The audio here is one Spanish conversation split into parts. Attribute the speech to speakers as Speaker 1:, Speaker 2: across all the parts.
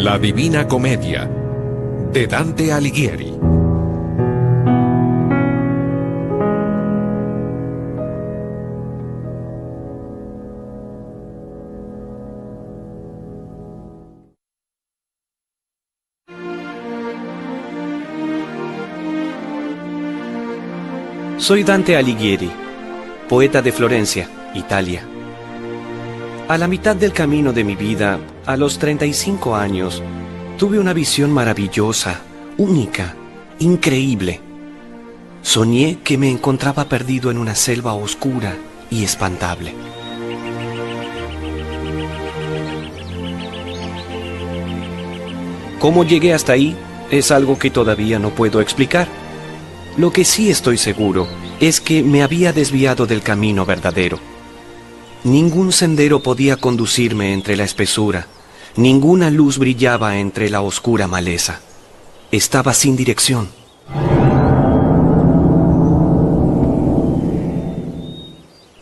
Speaker 1: La Divina Comedia, de Dante Alighieri.
Speaker 2: Soy Dante Alighieri, poeta de Florencia, Italia. A la mitad del camino de mi vida, a los 35 años, tuve una visión maravillosa, única, increíble. Soñé que me encontraba perdido en una selva oscura y espantable. ¿Cómo llegué hasta ahí? Es algo que todavía no puedo explicar. Lo que sí estoy seguro es que me había desviado del camino verdadero. Ningún sendero podía conducirme entre la espesura, ninguna luz brillaba entre la oscura maleza. Estaba sin dirección.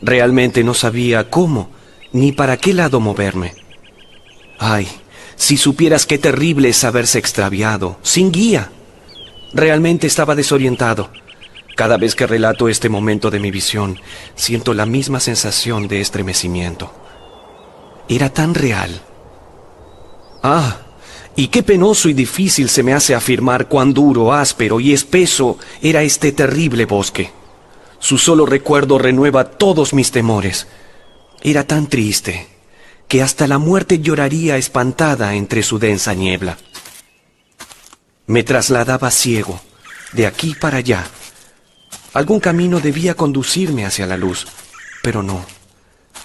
Speaker 2: Realmente no sabía cómo ni para qué lado moverme. Ay, si supieras qué terrible es haberse extraviado, sin guía. Realmente estaba desorientado. Cada vez que relato este momento de mi visión, siento la misma sensación de estremecimiento. Era tan real. Ah, y qué penoso y difícil se me hace afirmar cuán duro, áspero y espeso era este terrible bosque. Su solo recuerdo renueva todos mis temores. Era tan triste que hasta la muerte lloraría espantada entre su densa niebla. Me trasladaba ciego, de aquí para allá. Algún camino debía conducirme hacia la luz, pero no.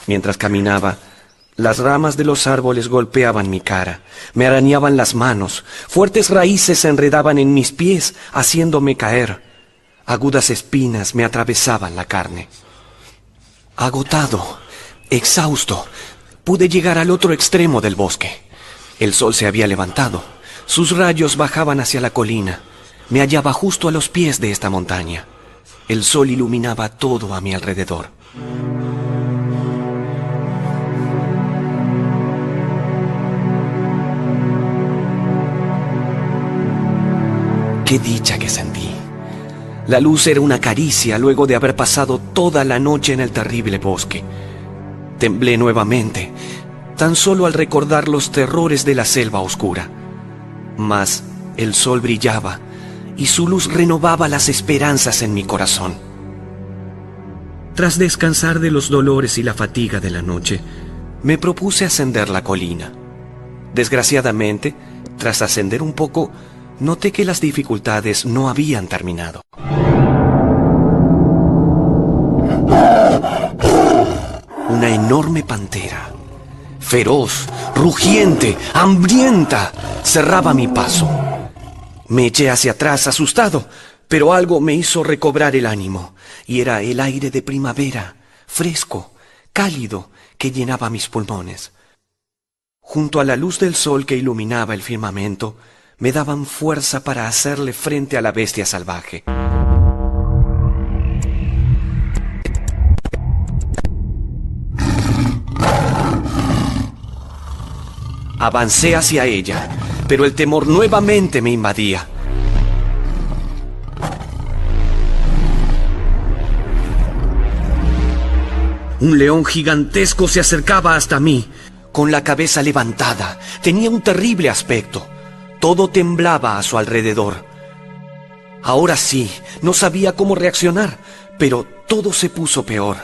Speaker 2: Mientras caminaba, las ramas de los árboles golpeaban mi cara, me arañaban las manos, fuertes raíces se enredaban en mis pies, haciéndome caer. Agudas espinas me atravesaban la carne. Agotado, exhausto, pude llegar al otro extremo del bosque. El sol se había levantado, sus rayos bajaban hacia la colina. Me hallaba justo a los pies de esta montaña. El sol iluminaba todo a mi alrededor. ¡Qué dicha que sentí! La luz era una caricia luego de haber pasado toda la noche en el terrible bosque. Temblé nuevamente, tan solo al recordar los terrores de la selva oscura. Mas el sol brillaba y su luz renovaba las esperanzas en mi corazón. Tras descansar de los dolores y la fatiga de la noche, me propuse ascender la colina. Desgraciadamente, tras ascender un poco, noté que las dificultades no habían terminado. Una enorme pantera, feroz, rugiente, hambrienta, cerraba mi paso. Me eché hacia atrás asustado, pero algo me hizo recobrar el ánimo, y era el aire de primavera, fresco, cálido, que llenaba mis pulmones. Junto a la luz del sol que iluminaba el firmamento, me daban fuerza para hacerle frente a la bestia salvaje. Avancé hacia ella, pero el temor nuevamente me invadía. Un león gigantesco se acercaba hasta mí, con la cabeza levantada. Tenía un terrible aspecto. Todo temblaba a su alrededor. Ahora sí, no sabía cómo reaccionar, pero todo se puso peor.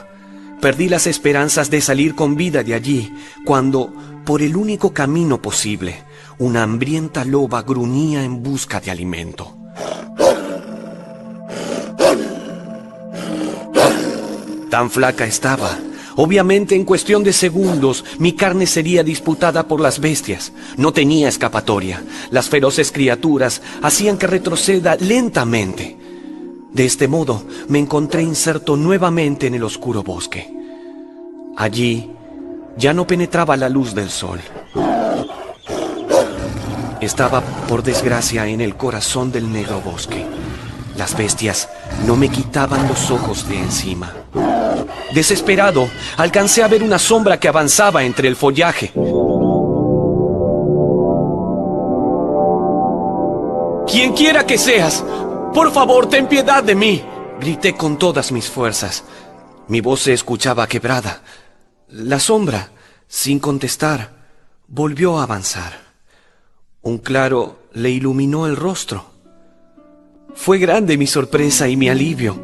Speaker 2: Perdí las esperanzas de salir con vida de allí, cuando, por el único camino posible, una hambrienta loba gruñía en busca de alimento. Tan flaca estaba. Obviamente, en cuestión de segundos, mi carne sería disputada por las bestias. No tenía escapatoria. Las feroces criaturas hacían que retroceda lentamente. De este modo, me encontré inserto nuevamente en el oscuro bosque. Allí, ya no penetraba la luz del sol. Estaba, por desgracia, en el corazón del negro bosque. Las bestias no me quitaban los ojos de encima. Desesperado, alcancé a ver una sombra que avanzaba entre el follaje. quien quiera que seas, por favor, ten piedad de mí. Grité con todas mis fuerzas. Mi voz se escuchaba quebrada. La sombra, sin contestar, volvió a avanzar. Un claro le iluminó el rostro. Fue grande mi sorpresa y mi alivio.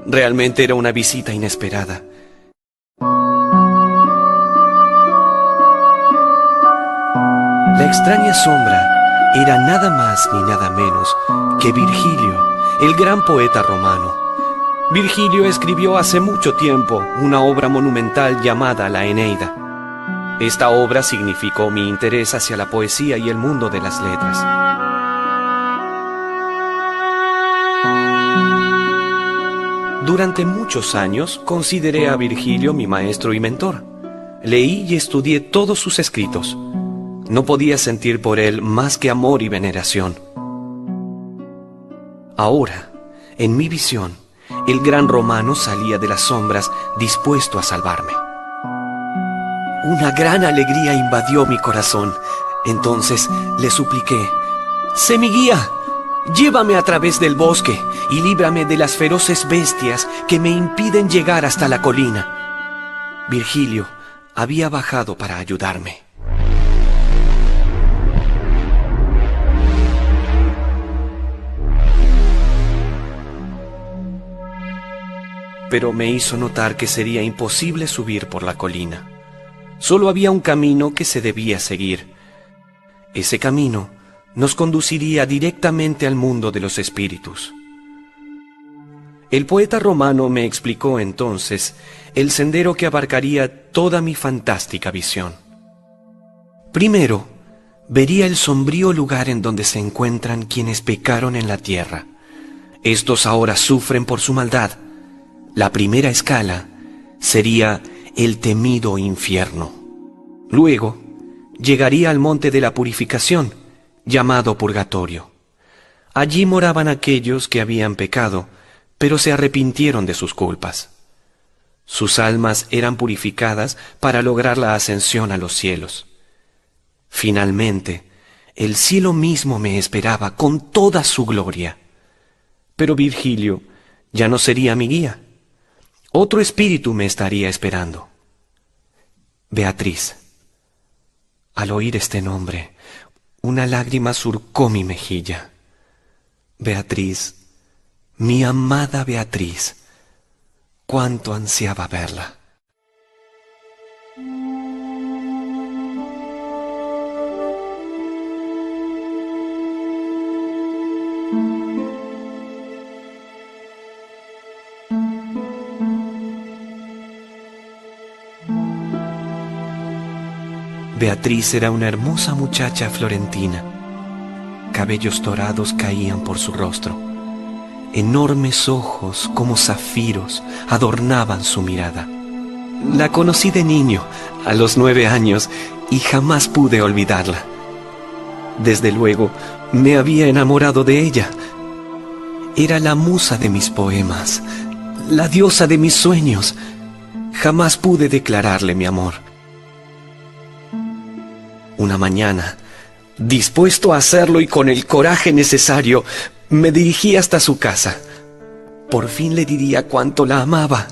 Speaker 2: Realmente era una visita inesperada. La extraña sombra era nada más ni nada menos que Virgilio, el gran poeta romano. Virgilio escribió hace mucho tiempo una obra monumental llamada la Eneida. Esta obra significó mi interés hacia la poesía y el mundo de las letras. Durante muchos años consideré a Virgilio mi maestro y mentor. Leí y estudié todos sus escritos. No podía sentir por él más que amor y veneración. Ahora, en mi visión, el gran romano salía de las sombras dispuesto a salvarme. Una gran alegría invadió mi corazón. Entonces le supliqué: «Sé mi guía, llévame a través del bosque y líbrame de las feroces bestias que me impiden llegar hasta la colina». Virgilio había bajado para ayudarme. Pero me hizo notar que sería imposible subir por la colina. Solo había un camino que se debía seguir. Ese camino nos conduciría directamente al mundo de los espíritus. El poeta romano me explicó entonces el sendero que abarcaría toda mi fantástica visión. Primero, vería el sombrío lugar en donde se encuentran quienes pecaron en la tierra. Estos ahora sufren por su maldad. La primera escala sería el temido infierno. Luego, llegaría al monte de la purificación, llamado purgatorio. Allí moraban aquellos que habían pecado, pero se arrepintieron de sus culpas. Sus almas eran purificadas para lograr la ascensión a los cielos. Finalmente, el cielo mismo me esperaba con toda su gloria. Pero Virgilio ya no sería mi guía. Otro espíritu me estaría esperando. Beatriz. Al oír este nombre, una lágrima surcó mi mejilla. Beatriz, mi amada Beatriz, cuánto ansiaba verla. Beatriz era una hermosa muchacha florentina. Cabellos dorados caían por su rostro. Enormes ojos como zafiros adornaban su mirada. La conocí de niño, a los 9 años, y jamás pude olvidarla. Desde luego, me había enamorado de ella. Era la musa de mis poemas, la diosa de mis sueños. Jamás pude declararle mi amor. Una mañana, dispuesto a hacerlo y con el coraje necesario, me dirigí hasta su casa. Por fin le diría cuánto la amaba.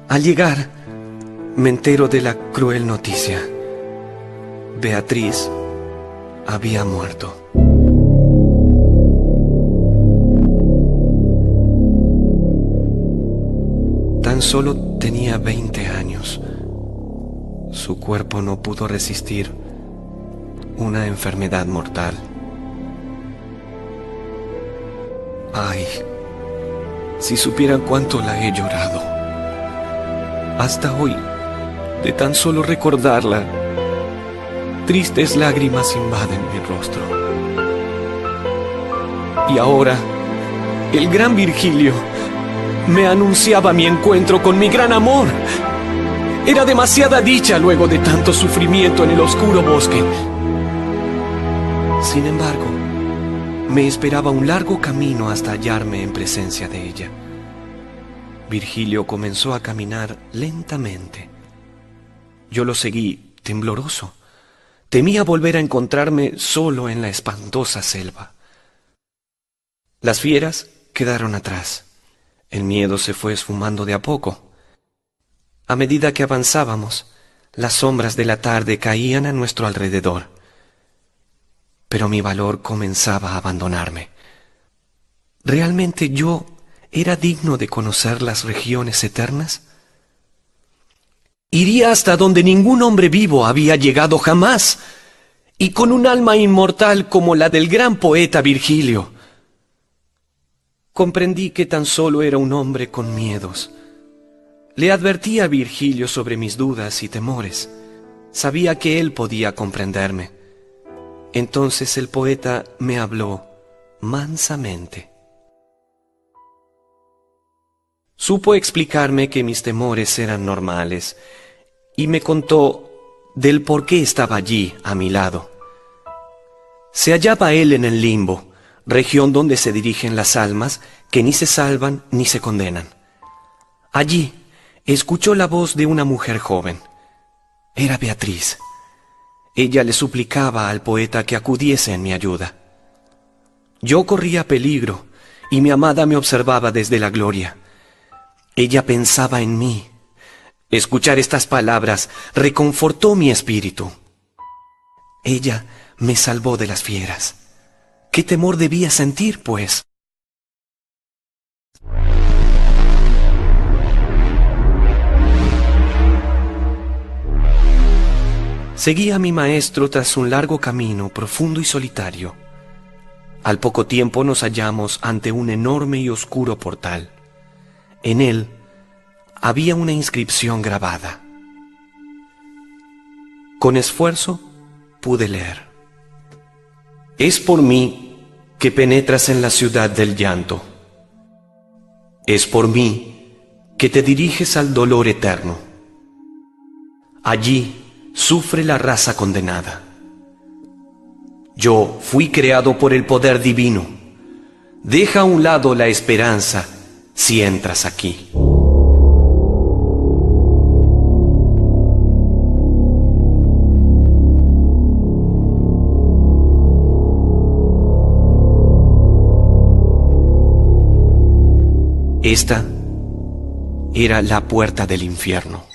Speaker 2: Al llegar, me entero de la cruel noticia. Beatriz había muerto. Tan solo tenía 20 años. Su cuerpo no pudo resistir una enfermedad mortal. Ay, si supieran cuánto la he llorado. Hasta hoy, de tan solo recordarla, tristes lágrimas invaden mi rostro. Y ahora, el gran Virgilio me anunciaba mi encuentro con mi gran amor. Era demasiada dicha luego de tanto sufrimiento en el oscuro bosque. Sin embargo, me esperaba un largo camino hasta hallarme en presencia de ella. Virgilio comenzó a caminar lentamente. Yo lo seguí, tembloroso. Temía volver a encontrarme solo en la espantosa selva. Las fieras quedaron atrás. El miedo se fue esfumando de a poco. A medida que avanzábamos, las sombras de la tarde caían a nuestro alrededor. Pero mi valor comenzaba a abandonarme. ¿Realmente yo era digno de conocer las regiones eternas? Iría hasta donde ningún hombre vivo había llegado jamás, y con un alma inmortal como la del gran poeta Virgilio. Comprendí que tan solo era un hombre con miedos. Le advertí a Virgilio sobre mis dudas y temores. Sabía que él podía comprenderme. Entonces el poeta me habló mansamente. Supo explicarme que mis temores eran normales y me contó del por qué estaba allí a mi lado. Se hallaba él en el limbo, región donde se dirigen las almas que ni se salvan ni se condenan. Allí escuchó la voz de una mujer joven. Era Beatriz. Ella le suplicaba al poeta que acudiese en mi ayuda. Yo corría peligro y mi amada me observaba desde la gloria. Ella pensaba en mí. Escuchar estas palabras reconfortó mi espíritu. Ella me salvó de las fieras. ¿Qué temor debía sentir, pues? Seguí a mi maestro tras un largo camino profundo y solitario. Al poco tiempo nos hallamos ante un enorme y oscuro portal. En él había una inscripción grabada. Con esfuerzo pude leer: es por mí que penetras en la ciudad del llanto. Es por mí que te diriges al dolor eterno. Allí sufre la raza condenada. Yo fui creado por el poder divino. Deja a un lado la esperanza si entras aquí. Esta era la puerta del infierno.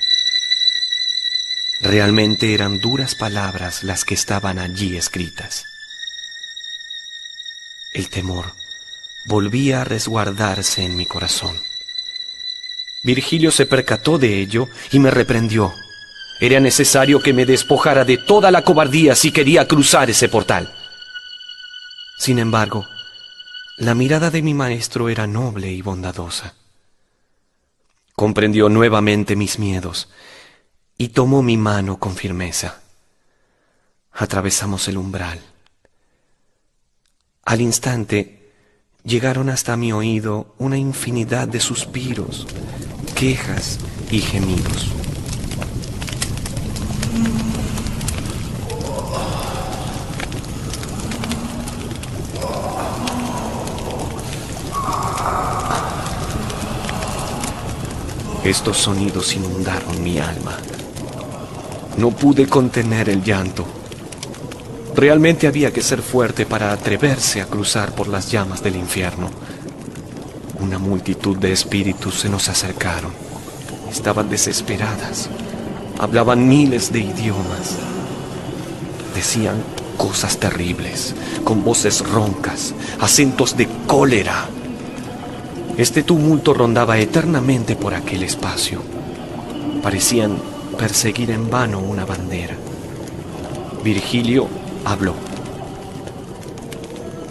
Speaker 2: Realmente eran duras palabras las que estaban allí escritas. El temor volvía a resguardarse en mi corazón. Virgilio se percató de ello y me reprendió. Era necesario que me despojara de toda la cobardía si quería cruzar ese portal. Sin embargo, la mirada de mi maestro era noble y bondadosa. Comprendió nuevamente mis miedos y tomó mi mano con firmeza. Atravesamos el umbral. Al instante, llegaron hasta mi oído una infinidad de suspiros, quejas y gemidos. Estos sonidos inundaron mi alma. No pude contener el llanto. Realmente había que ser fuerte para atreverse a cruzar por las llamas del infierno. Una multitud de espíritus se nos acercaron. Estaban desesperadas. Hablaban miles de idiomas. Decían cosas terribles, con voces roncas, acentos de cólera. Este tumulto rondaba eternamente por aquel espacio. Parecían perseguir en vano una bandera. Virgilio habló.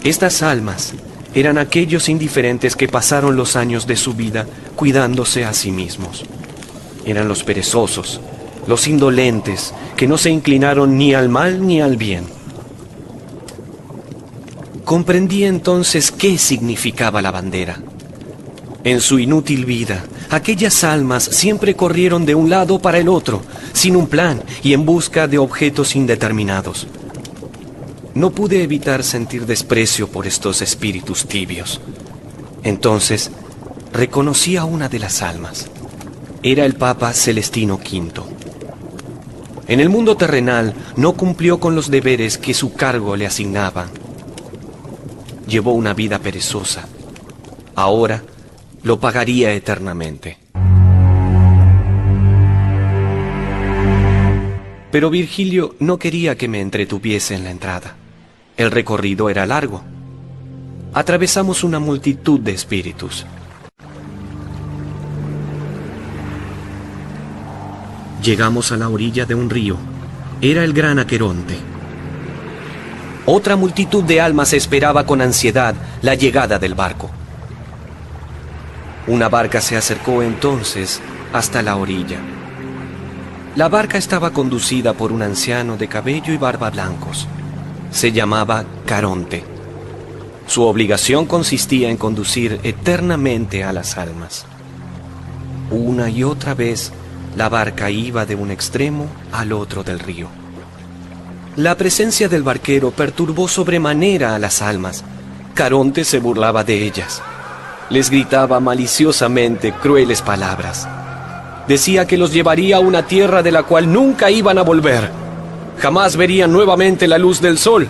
Speaker 2: Estas almas eran aquellos indiferentes que pasaron los años de su vida cuidándose a sí mismos. Eran los perezosos, los indolentes, que no se inclinaron ni al mal ni al bien. Comprendí entonces qué significaba la bandera. En su inútil vida, aquellas almas siempre corrieron de un lado para el otro, sin un plan y en busca de objetos indeterminados. No pude evitar sentir desprecio por estos espíritus tibios. Entonces, reconocí a una de las almas. Era el Papa Celestino V. En el mundo terrenal no cumplió con los deberes que su cargo le asignaba. llevó una vida perezosa. Ahora lo pagaría eternamente. Pero Virgilio no quería que me entretuviese en la entrada. El recorrido era largo. Atravesamos una multitud de espíritus. Llegamos a la orilla de un río. Era el gran Aqueronte. Otra multitud de almas esperaba con ansiedad la llegada del barco. Una barca se acercó entonces hasta la orilla. La barca estaba conducida por un anciano de cabello y barba blancos. Se llamaba Caronte. Su obligación consistía en conducir eternamente a las almas. Una y otra vez, la barca iba de un extremo al otro del río. La presencia del barquero perturbó sobremanera a las almas. Caronte se burlaba de ellas. Les gritaba maliciosamente crueles palabras. Decía que los llevaría a una tierra de la cual nunca iban a volver. Jamás verían nuevamente la luz del sol.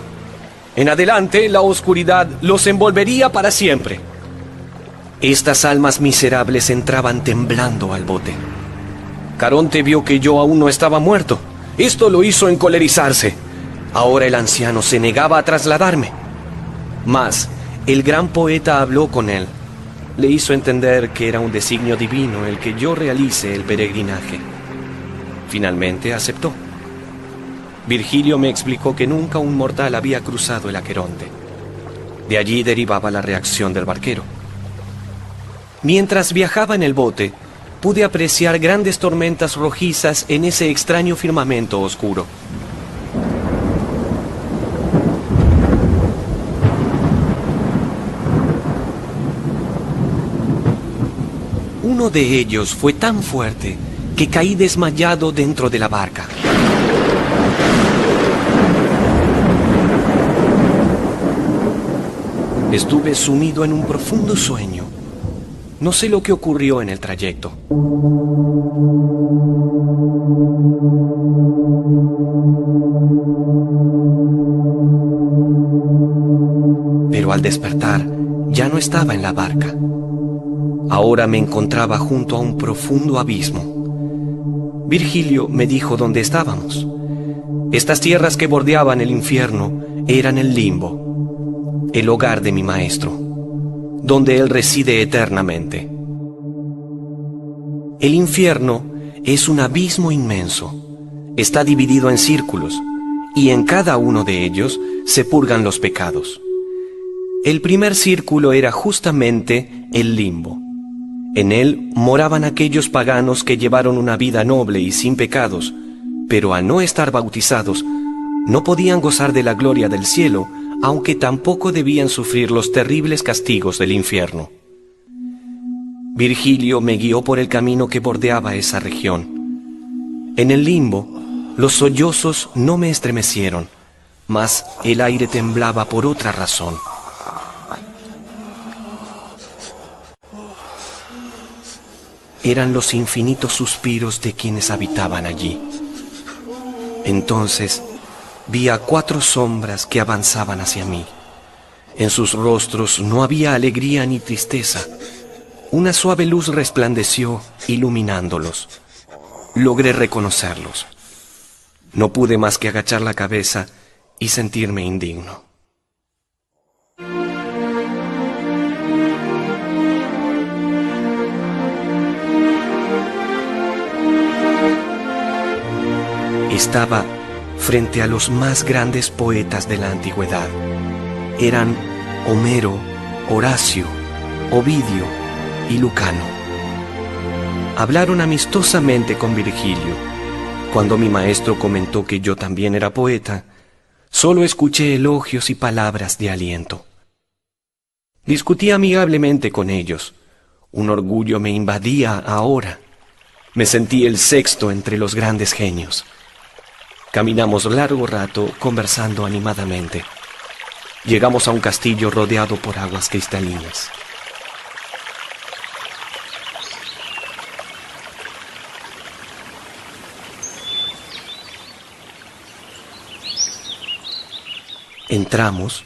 Speaker 2: En adelante, la oscuridad los envolvería para siempre. Estas almas miserables entraban temblando al bote. Caronte vio que yo aún no estaba muerto. Esto lo hizo encolerizarse. Ahora el anciano se negaba a trasladarme. Mas el gran poeta habló con él. Le hizo entender que era un designio divino el que yo realice el peregrinaje. Finalmente aceptó. Virgilio me explicó que nunca un mortal había cruzado el Aqueronte. De allí derivaba la reacción del barquero. Mientras viajaba en el bote, pude apreciar grandes tormentas rojizas en ese extraño firmamento oscuro. Uno de ellos fue tan fuerte que caí desmayado dentro de la barca. Estuve sumido en un profundo sueño. No sé lo que ocurrió en el trayecto. Pero al despertar, ya no estaba en la barca. Ahora me encontraba junto a un profundo abismo. Virgilio me dijo dónde estábamos. Estas tierras que bordeaban el infierno eran el limbo, el hogar de mi maestro, donde él reside eternamente. El infierno es un abismo inmenso. Está dividido en círculos, y en cada uno de ellos se purgan los pecados. El primer círculo era justamente el limbo. En él moraban aquellos paganos que llevaron una vida noble y sin pecados, pero al no estar bautizados, no podían gozar de la gloria del cielo, aunque tampoco debían sufrir los terribles castigos del infierno. Virgilio me guió por el camino que bordeaba esa región. En el limbo, los sollozos no me estremecieron, mas el aire temblaba por otra razón. Eran los infinitos suspiros de quienes habitaban allí. Entonces vi a 4 sombras que avanzaban hacia mí. En sus rostros no había alegría ni tristeza. Una suave luz resplandeció, iluminándolos. Logré reconocerlos. No pude más que agachar la cabeza y sentirme indigno. Estaba frente a los más grandes poetas de la antigüedad. Eran Homero, Horacio, Ovidio y Lucano. Hablaron amistosamente con Virgilio. Cuando mi maestro comentó que yo también era poeta, solo escuché elogios y palabras de aliento. Discutí amigablemente con ellos. Un orgullo me invadía ahora. Me sentí el sexto entre los grandes genios. Caminamos largo rato conversando animadamente. Llegamos a un castillo rodeado por aguas cristalinas. Entramos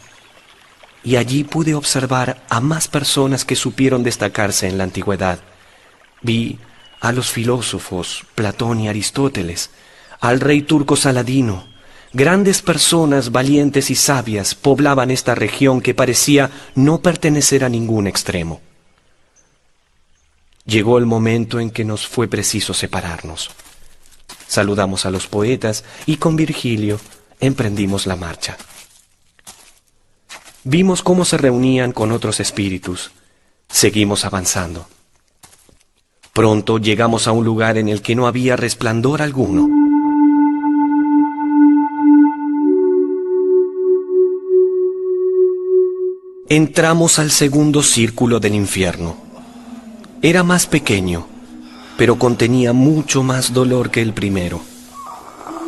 Speaker 2: y allí pude observar a más personas que supieron destacarse en la antigüedad. Vi a los filósofos Platón y Aristóteles, al rey turco Saladino. Grandes personas valientes y sabias poblaban esta región que parecía no pertenecer a ningún extremo. Llegó el momento en que nos fue preciso separarnos. Saludamos a los poetas y con Virgilio emprendimos la marcha. Vimos cómo se reunían con otros espíritus. Seguimos avanzando. Pronto llegamos a un lugar en el que no había resplandor alguno. Entramos al segundo círculo del infierno. Era más pequeño, pero contenía mucho más dolor que el primero.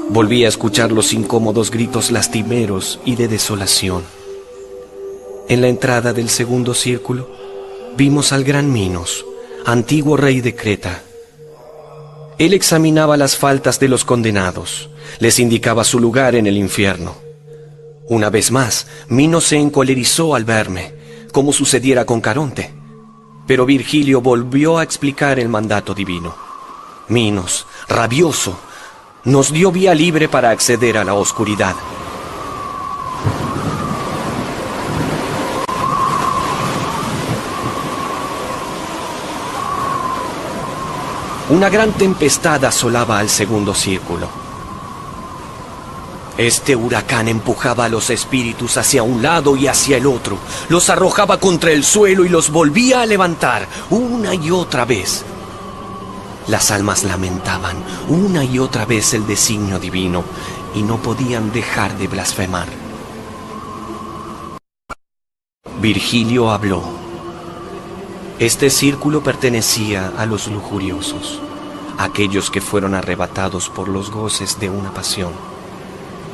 Speaker 2: Volví a escuchar los incómodos gritos lastimeros y de desolación. En la entrada del segundo círculo, vimos al gran Minos, antiguo rey de Creta. Él examinaba las faltas de los condenados, les indicaba su lugar en el infierno. Una vez más, Minos se encolerizó al verme, como sucediera con Caronte. Pero Virgilio volvió a explicar el mandato divino. Minos, rabioso, nos dio vía libre para acceder a la oscuridad. Una gran tempestad asolaba al segundo círculo. Este huracán empujaba a los espíritus hacia un lado y hacia el otro, los arrojaba contra el suelo y los volvía a levantar una y otra vez. Las almas lamentaban una y otra vez el designio divino y no podían dejar de blasfemar. Virgilio habló. Este círculo pertenecía a los lujuriosos, aquellos que fueron arrebatados por los goces de una pasión.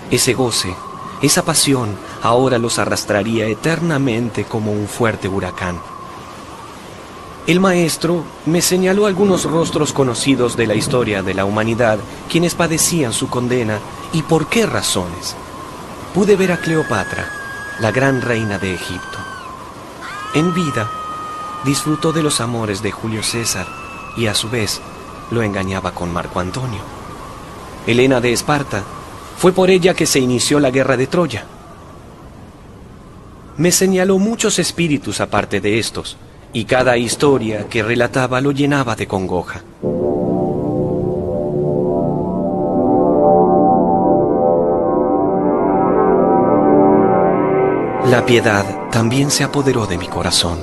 Speaker 2: Ese goce, esa pasión, ahora los arrastraría eternamente como un fuerte huracán. El maestro me señaló algunos rostros conocidos de la historia de la humanidad, quienes padecían su condena y por qué razones. Pude ver a Cleopatra, la gran reina de Egipto. En vida, disfrutó de los amores de Julio César y a su vez lo engañaba con Marco Antonio. Helena de Esparta, fue por ella que se inició la guerra de Troya. Me señaló muchos espíritus aparte de estos, y cada historia que relataba lo llenaba de congoja. La piedad también se apoderó de mi corazón.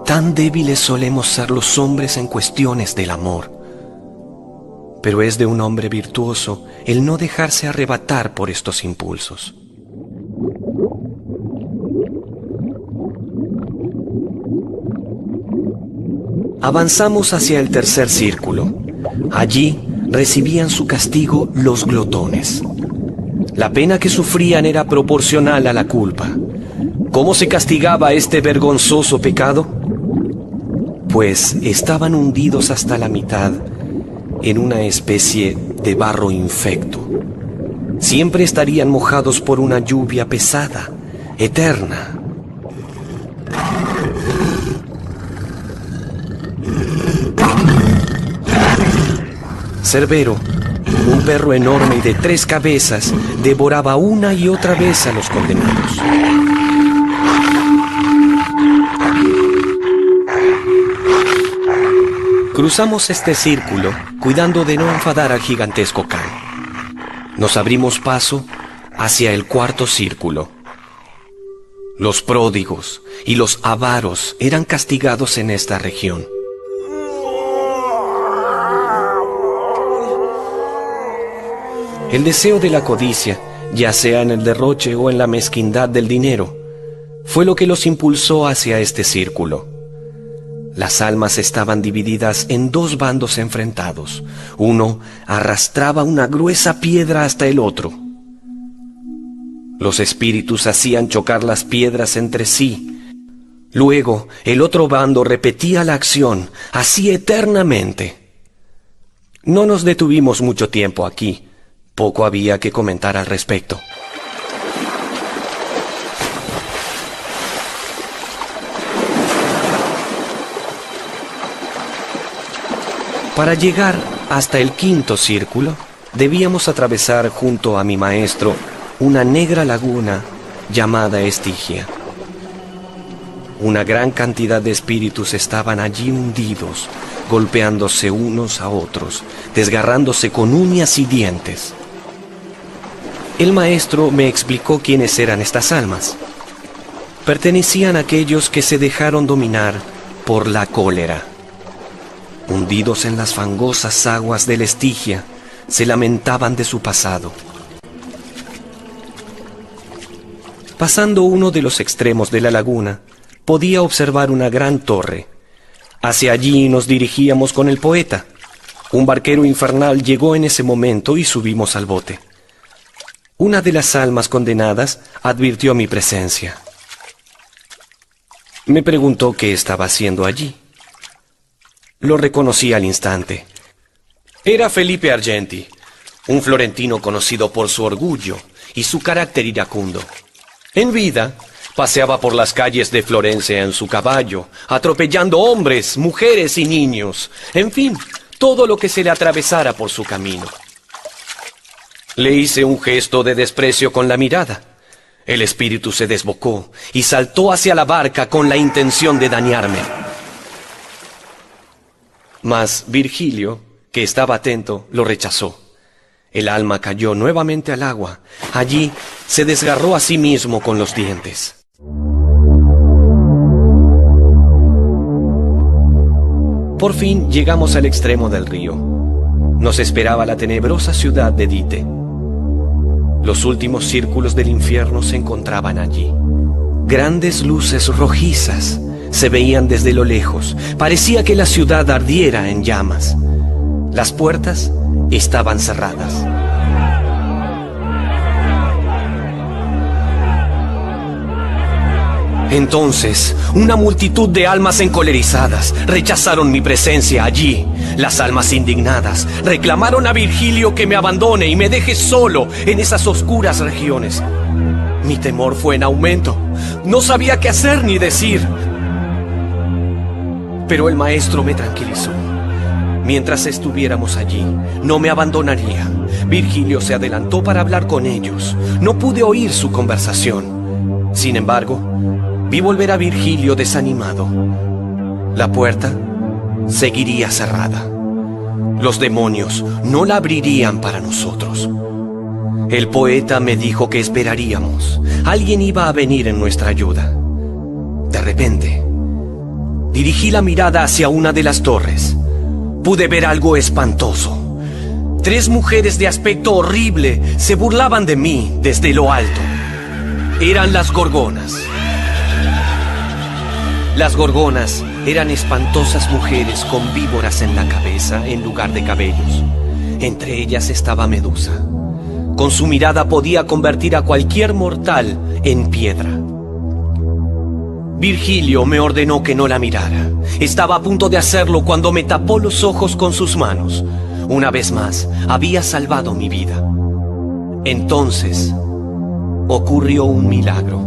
Speaker 2: Tan débiles solemos ser los hombres en cuestiones del amor. Pero es de un hombre virtuoso el no dejarse arrebatar por estos impulsos. Avanzamos hacia el tercer círculo. Allí recibían su castigo los glotones. La pena que sufrían era proporcional a la culpa. ¿Cómo se castigaba este vergonzoso pecado? Pues estaban hundidos hasta la mitad en una especie de barro infecto. Siempre estarían mojados por una lluvia pesada, eterna. Cerbero, un perro enorme y de 3 cabezas, devoraba una y otra vez a los condenados. Cruzamos este círculo, cuidando de no enfadar al gigantesco Can. Nos abrimos paso hacia el cuarto círculo. Los pródigos y los avaros eran castigados en esta región. El deseo de la codicia, ya sea en el derroche o en la mezquindad del dinero, fue lo que los impulsó hacia este círculo. Las almas estaban divididas en 2 bandos enfrentados. Uno arrastraba una gruesa piedra hasta el otro. Los espíritus hacían chocar las piedras entre sí. Luego, el otro bando repetía la acción, así eternamente. No nos detuvimos mucho tiempo aquí. Poco había que comentar al respecto. Para llegar hasta el quinto círculo, debíamos atravesar junto a mi maestro una negra laguna llamada Estigia. Una gran cantidad de espíritus estaban allí hundidos, golpeándose unos a otros, desgarrándose con uñas y dientes. El maestro me explicó quiénes eran estas almas. Pertenecían a aquellos que se dejaron dominar por la cólera. Hundidos en las fangosas aguas de la Estigia, se lamentaban de su pasado. Pasando uno de los extremos de la laguna, podía observar una gran torre. Hacia allí nos dirigíamos con el poeta. Un barquero infernal llegó en ese momento y subimos al bote. Una de las almas condenadas advirtió mi presencia. Me preguntó qué estaba haciendo allí. Lo reconocí al instante. Era Felipe Argenti, un florentino conocido por su orgullo y su carácter iracundo. En vida, paseaba por las calles de Florencia en su caballo, atropellando hombres, mujeres y niños, en fin, todo lo que se le atravesara por su camino. Le hice un gesto de desprecio con la mirada. El espíritu se desbocó y saltó hacia la barca con la intención de dañarme. Mas Virgilio, que estaba atento, lo rechazó. El alma cayó nuevamente al agua. Allí se desgarró a sí mismo con los dientes. Por fin llegamos al extremo del río. Nos esperaba la tenebrosa ciudad de Dite. Los últimos círculos del infierno se encontraban allí. Grandes luces rojizas se veían desde lo lejos. Parecía que la ciudad ardiera en llamas. Las puertas estaban cerradas. Entonces, una multitud de almas encolerizadas rechazaron mi presencia allí. Las almas indignadas reclamaron a Virgilio que me abandone y me deje solo en esas oscuras regiones. Mi temor fue en aumento. No sabía qué hacer ni decir. Pero el maestro me tranquilizó. Mientras estuviéramos allí, no me abandonaría. Virgilio se adelantó para hablar con ellos. No pude oír su conversación. Sin embargo, vi volver a Virgilio desanimado. La puerta seguiría cerrada. Los demonios no la abrirían para nosotros. El poeta me dijo que esperaríamos. Alguien iba a venir en nuestra ayuda. De repente, dirigí la mirada hacia una de las torres. Pude ver algo espantoso. 3 mujeres de aspecto horrible se burlaban de mí desde lo alto. Eran las gorgonas. Las gorgonas eran espantosas mujeres con víboras en la cabeza en lugar de cabellos. Entre ellas estaba Medusa. Con su mirada podía convertir a cualquier mortal en piedra. Virgilio me ordenó que no la mirara. Estaba a punto de hacerlo cuando me tapó los ojos con sus manos. Una vez más, había salvado mi vida. Entonces, ocurrió un milagro.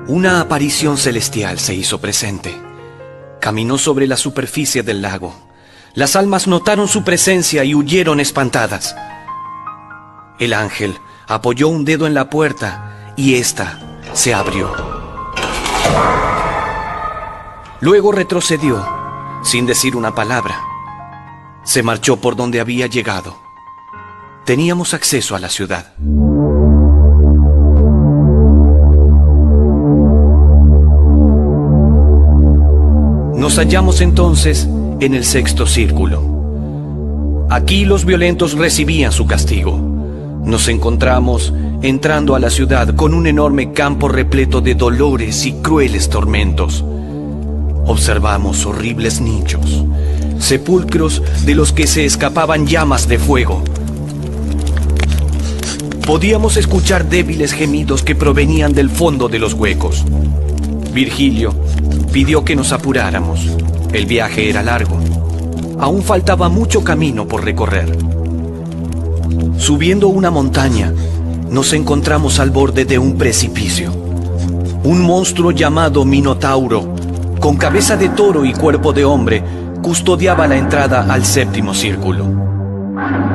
Speaker 2: Una aparición celestial se hizo presente. Caminó sobre la superficie del lago. Las almas notaron su presencia y huyeron espantadas. El ángel apoyó un dedo en la puerta y ésta se abrió. Luego retrocedió, sin decir una palabra. Se marchó por donde había llegado. Teníamos acceso a la ciudad. Nos hallamos entonces en el 6º círculo. Aquí los violentos recibían su castigo. Nos encontramos entrando a la ciudad con un enorme campo repleto de dolores y crueles tormentos. Observamos horribles nichos, sepulcros de los que se escapaban llamas de fuego. Podíamos escuchar débiles gemidos que provenían del fondo de los huecos. Virgilio pidió que nos apuráramos. El viaje era largo. Aún faltaba mucho camino por recorrer. Subiendo una montaña, nos encontramos al borde de un precipicio. Un monstruo llamado Minotauro, con cabeza de toro y cuerpo de hombre, custodiaba la entrada al séptimo círculo.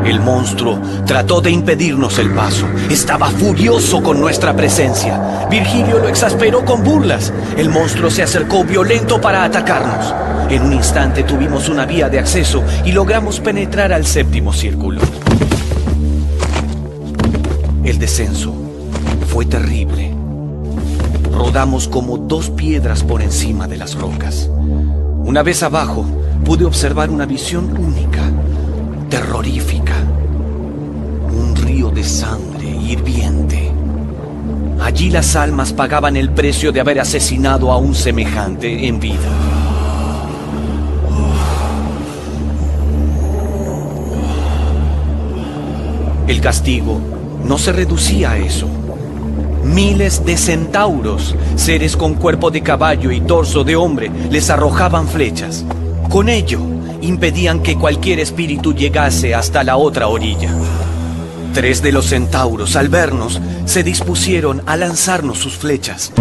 Speaker 2: El monstruo trató de impedirnos el paso. Estaba furioso con nuestra presencia. Virgilio lo exasperó con burlas. El monstruo se acercó violento para atacarnos. En un instante tuvimos una vía de acceso y logramos penetrar al séptimo círculo. El descenso fue terrible. Rodamos como 2 piedras por encima de las rocas. Una vez abajo, pude observar una visión única, terrorífica. Un río de sangre hirviente. Allí las almas pagaban el precio de haber asesinado a un semejante en vida. El castigo no se reducía a eso. Miles de centauros, seres con cuerpo de caballo y torso de hombre, les arrojaban flechas. Con ello, impedían que cualquier espíritu llegase hasta la otra orilla. 3 de los centauros, al vernos, se dispusieron a lanzarnos sus flechas.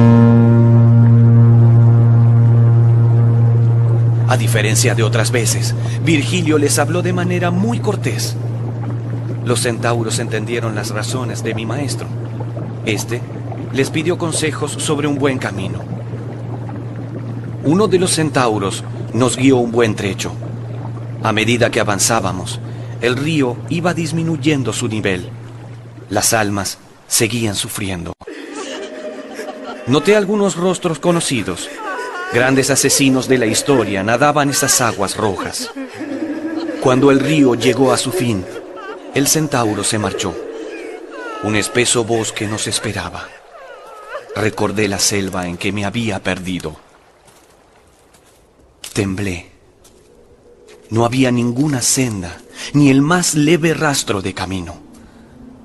Speaker 2: A diferencia de otras veces, Virgilio les habló de manera muy cortés. Los centauros entendieron las razones de mi maestro. Este les pidió consejos sobre un buen camino. Uno de los centauros nos guió un buen trecho. A medida que avanzábamos, el río iba disminuyendo su nivel. Las almas seguían sufriendo. Noté algunos rostros conocidos. Grandes asesinos de la historia nadaban esas aguas rojas. Cuando el río llegó a su fin, el centauro se marchó. Un espeso bosque nos esperaba. Recordé la selva en que me había perdido. Temblé. No había ninguna senda, ni el más leve rastro de camino.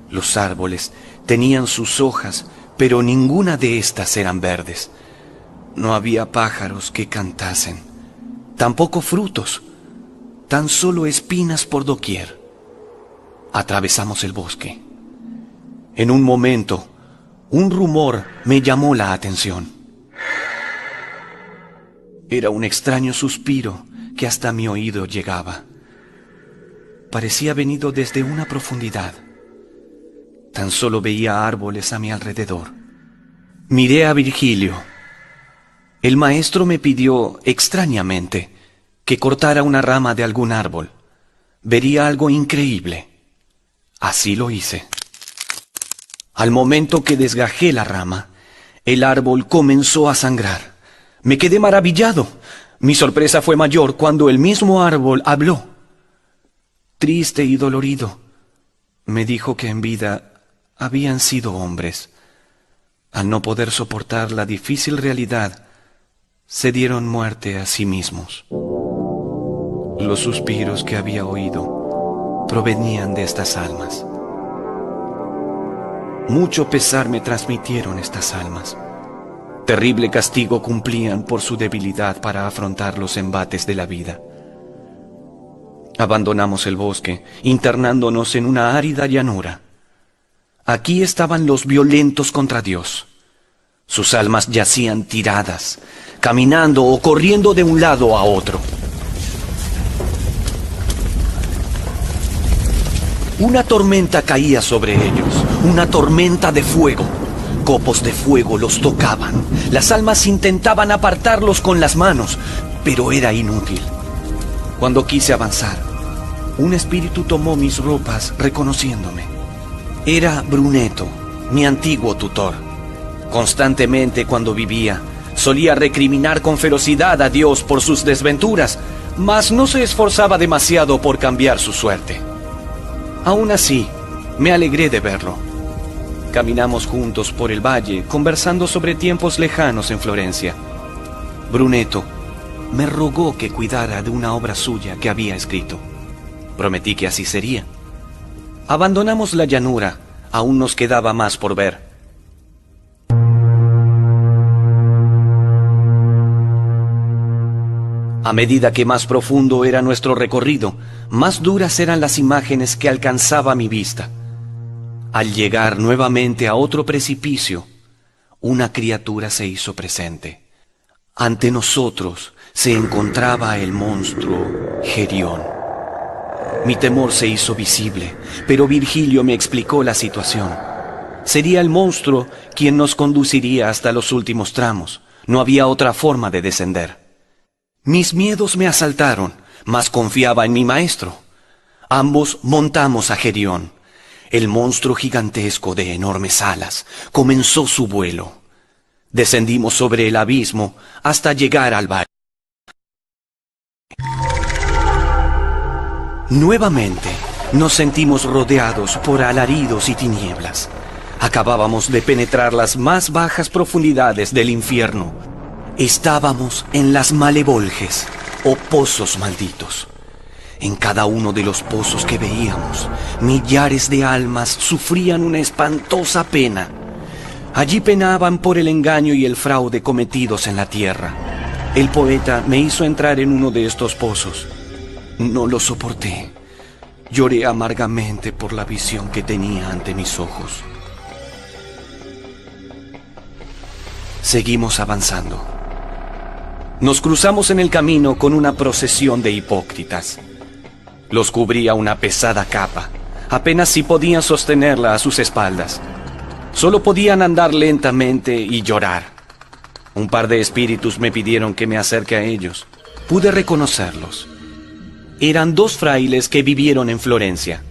Speaker 2: Los árboles tenían sus hojas, pero ninguna de estas eran verdes. No había pájaros que cantasen, tampoco frutos, tan solo espinas por doquier. Atravesamos el bosque. En un momento, un rumor me llamó la atención. Era un extraño suspiro que hasta mi oído llegaba. Parecía venido desde una profundidad. Tan solo veía árboles a mi alrededor. Miré a Virgilio. El maestro me pidió, extrañamente, que cortara una rama de algún árbol. Vería algo increíble. Así lo hice. Al momento que desgajé la rama, el árbol comenzó a sangrar. Me quedé maravillado. Mi sorpresa fue mayor cuando el mismo árbol habló. Triste y dolorido, me dijo que en vida habían sido hombres. Al no poder soportar la difícil realidad, se dieron muerte a sí mismos. Los suspiros que había oído provenían de estas almas. Mucho pesar me transmitieron estas almas. Terrible castigo cumplían por su debilidad para afrontar los embates de la vida. Abandonamos el bosque, internándonos en una árida llanura. Aquí estaban los violentos contra Dios. Sus almas yacían tiradas, caminando o corriendo de un lado a otro. Una tormenta caía sobre ellos, una tormenta de fuego. Copos de fuego los tocaban. Las almas intentaban apartarlos con las manos, pero era inútil. Cuando quise avanzar, un espíritu tomó mis ropas reconociéndome. Era Brunetto, mi antiguo tutor. Constantemente cuando vivía, solía recriminar con ferocidad a Dios por sus desventuras, mas no se esforzaba demasiado por cambiar su suerte. Aún así, me alegré de verlo. Caminamos juntos por el valle, conversando sobre tiempos lejanos en Florencia. Brunetto me rogó que cuidara de una obra suya que había escrito. Prometí que así sería. Abandonamos la llanura, aún nos quedaba más por ver. A medida que más profundo era nuestro recorrido, más duras eran las imágenes que alcanzaba mi vista. Al llegar nuevamente a otro precipicio, una criatura se hizo presente. Ante nosotros se encontraba el monstruo Gerión. Mi temor se hizo visible, pero Virgilio me explicó la situación. Sería el monstruo quien nos conduciría hasta los últimos tramos. No había otra forma de descender. Mis miedos me asaltaron, mas confiaba en mi maestro. Ambos montamos a Gerión. El monstruo gigantesco de enormes alas comenzó su vuelo. Descendimos sobre el abismo hasta llegar al valle. Nuevamente nos sentimos rodeados por alaridos y tinieblas. Acabábamos de penetrar las más bajas profundidades del infierno. Estábamos en las Malevolges, o pozos malditos. En cada uno de los pozos que veíamos, millares de almas sufrían una espantosa pena. Allí penaban por el engaño y el fraude cometidos en la tierra. El poeta me hizo entrar en uno de estos pozos. No lo soporté. Lloré amargamente por la visión que tenía ante mis ojos. Seguimos avanzando. Nos cruzamos en el camino con una procesión de hipócritas. Los cubría una pesada capa. Apenas si podían sostenerla a sus espaldas. Solo podían andar lentamente y llorar. Un par de espíritus me pidieron que me acerque a ellos. Pude reconocerlos. Eran dos frailes que vivieron en Florencia.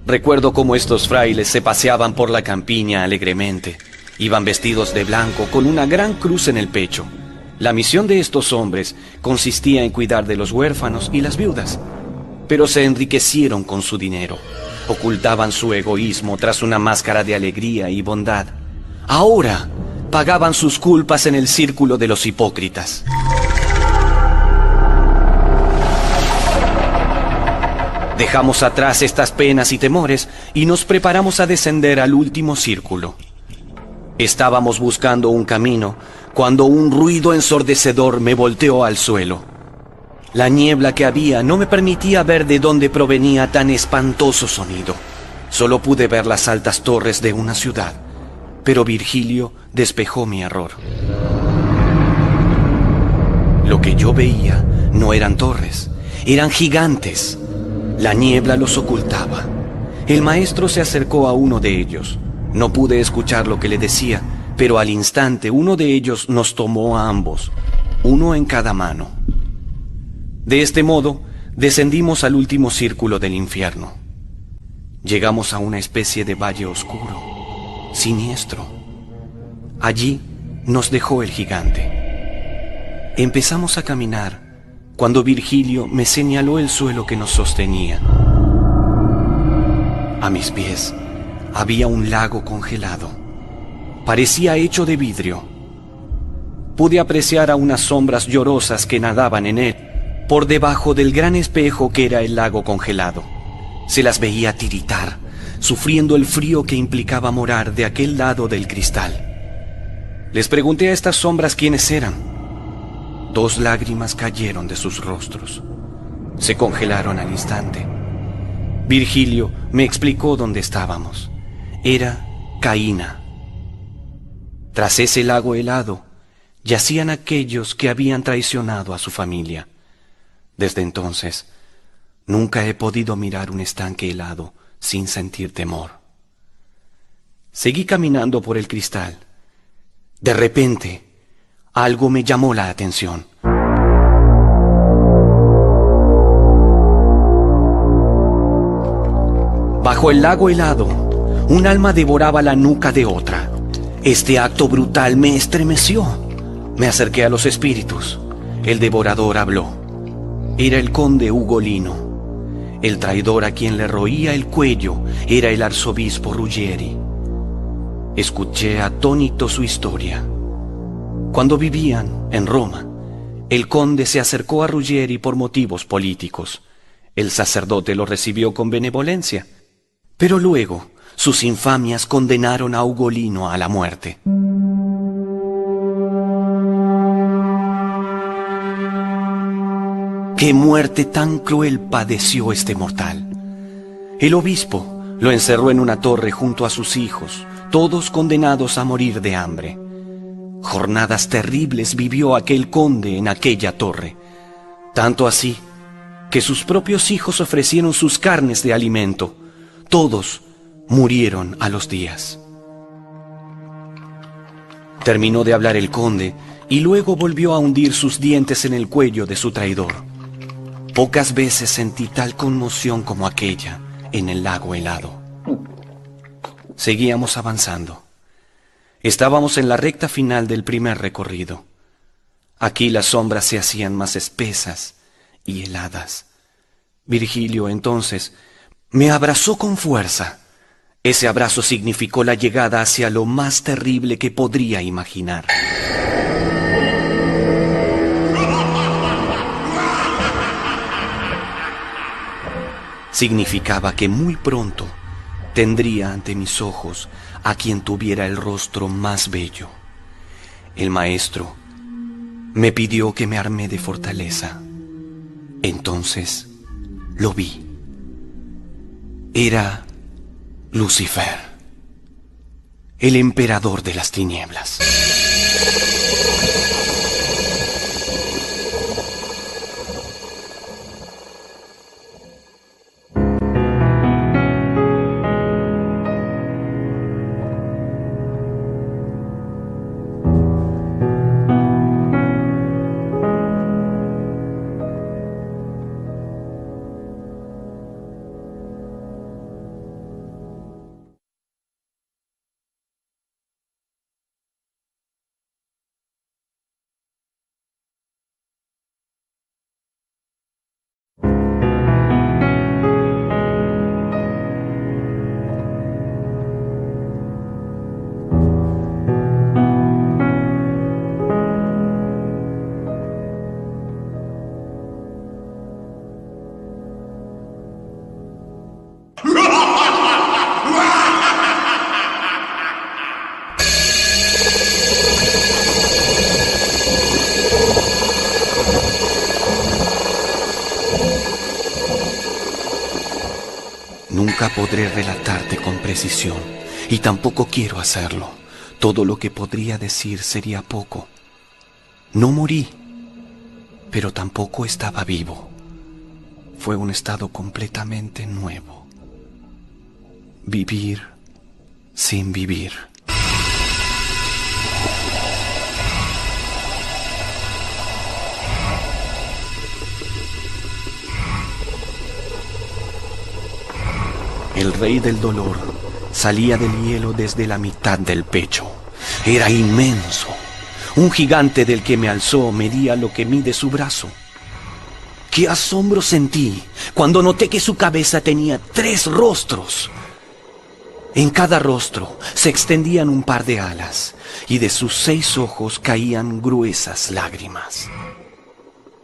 Speaker 2: Recuerdo cómo estos frailes se paseaban por la campiña alegremente. Iban vestidos de blanco con una gran cruz en el pecho. La misión de estos hombres consistía en cuidar de los huérfanos y las viudas. Pero se enriquecieron con su dinero. Ocultaban su egoísmo tras una máscara de alegría y bondad. Ahora pagaban sus culpas en el círculo de los hipócritas. Dejamos atrás estas penas y temores y nos preparamos a descender al último círculo. Estábamos buscando un camino cuando un ruido ensordecedor me volteó al suelo. La niebla que había no me permitía ver de dónde provenía tan espantoso sonido. Solo pude ver las altas torres de una ciudad, pero Virgilio despejó mi error. Lo que yo veía no eran torres, eran gigantes. La niebla los ocultaba. El maestro se acercó a uno de ellos. No pude escuchar lo que le decía, pero al instante uno de ellos nos tomó a ambos, uno en cada mano. De este modo, descendimos al último círculo del infierno. Llegamos a una especie de valle oscuro, siniestro. Allí nos dejó el gigante. Empezamos a caminar cuando Virgilio me señaló el suelo que nos sostenía. A mis pies había un lago congelado. Parecía hecho de vidrio. Pude apreciar a unas sombras llorosas que nadaban en él, por debajo del gran espejo que era el lago congelado. Se las veía tiritar, sufriendo el frío que implicaba morar de aquel lado del cristal. Les pregunté a estas sombras quiénes eran. 2 lágrimas cayeron de sus rostros. Se congelaron al instante. Virgilio me explicó dónde estábamos. Era Caína. Tras ese lago helado, yacían aquellos que habían traicionado a su familia. Desde entonces, nunca he podido mirar un estanque helado sin sentir temor. Seguí caminando por el cristal. De repente, algo me llamó la atención. Bajo el lago helado, un alma devoraba la nuca de otra. Este acto brutal me estremeció. Me acerqué a los espíritus. El devorador habló. Era el conde Ugolino. El traidor a quien le roía el cuello era el arzobispo Ruggieri. Escuché atónito su historia. Cuando vivían en Roma, el conde se acercó a Ruggieri por motivos políticos. El sacerdote lo recibió con benevolencia, pero luego sus infamias condenaron a Ugolino a la muerte. ¿Qué muerte tan cruel padeció este mortal? El obispo Lo encerró en una torre junto a sus hijos, todos condenados a morir de hambre. Jornadas terribles vivió aquel conde en aquella torre, tanto así que sus propios hijos ofrecieron sus carnes de alimento. Todos murieron a los días. Terminó de hablar el conde y luego volvió a hundir sus dientes en el cuello de su traidor. Pocas veces sentí tal conmoción como aquella en el lago helado. Seguíamos avanzando. Estábamos en la recta final del primer recorrido. Aquí las sombras se hacían más espesas y heladas. Virgilio entonces me abrazó con fuerza. Ese abrazo significó la llegada hacia lo más terrible que podría imaginar. Significaba que muy pronto tendría ante mis ojos a quien tuviera el rostro más bello. El maestro me pidió que me armé de fortaleza. Entonces lo vi. Era Lucifer, el emperador de las tinieblas. Nunca podré relatarte con precisión, y tampoco quiero hacerlo. Todo lo que podría decir sería poco. No morí, pero tampoco estaba vivo. Fue un estado completamente nuevo. Vivir sin vivir. El rey del dolor salía del hielo desde la mitad del pecho. Era inmenso. Un gigante del que me alzó medía lo que mide su brazo. ¡Qué asombro sentí cuando noté que su cabeza tenía 3 rostros! En cada rostro se extendían un par de alas, y de sus 6 ojos caían gruesas lágrimas.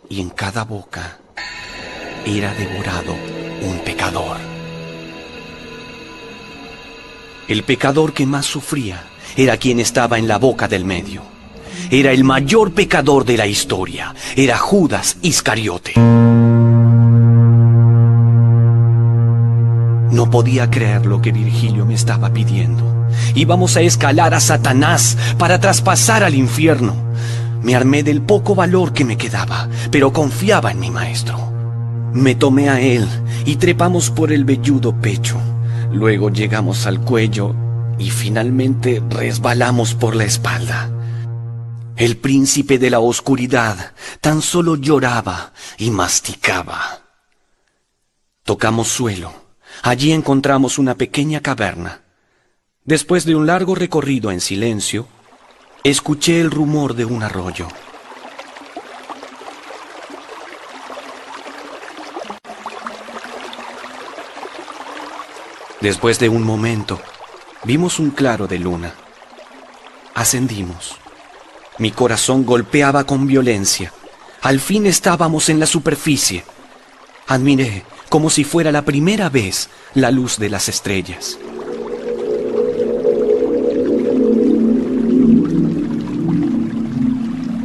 Speaker 2: Y en cada boca era devorado un pecador. El pecador que más sufría era quien estaba en la boca del medio. Era el mayor pecador de la historia. Era Judas Iscariote. No podía creer lo que Virgilio me estaba pidiendo. Íbamos a escalar a Satanás para traspasar al infierno. Me armé del poco valor que me quedaba, pero confiaba en mi maestro. Me tomé a él y trepamos por el velludo pecho. Luego llegamos al cuello y finalmente resbalamos por la espalda. El príncipe de la oscuridad tan solo lloraba y masticaba. Tocamos suelo. Allí encontramos una pequeña caverna. Después de un largo recorrido en silencio, escuché el rumor de un arroyo. Después de un momento, vimos un claro de luna. Ascendimos. Mi corazón golpeaba con violencia. Al fin estábamos en la superficie. Admiré, como si fuera la primera vez, la luz de las estrellas.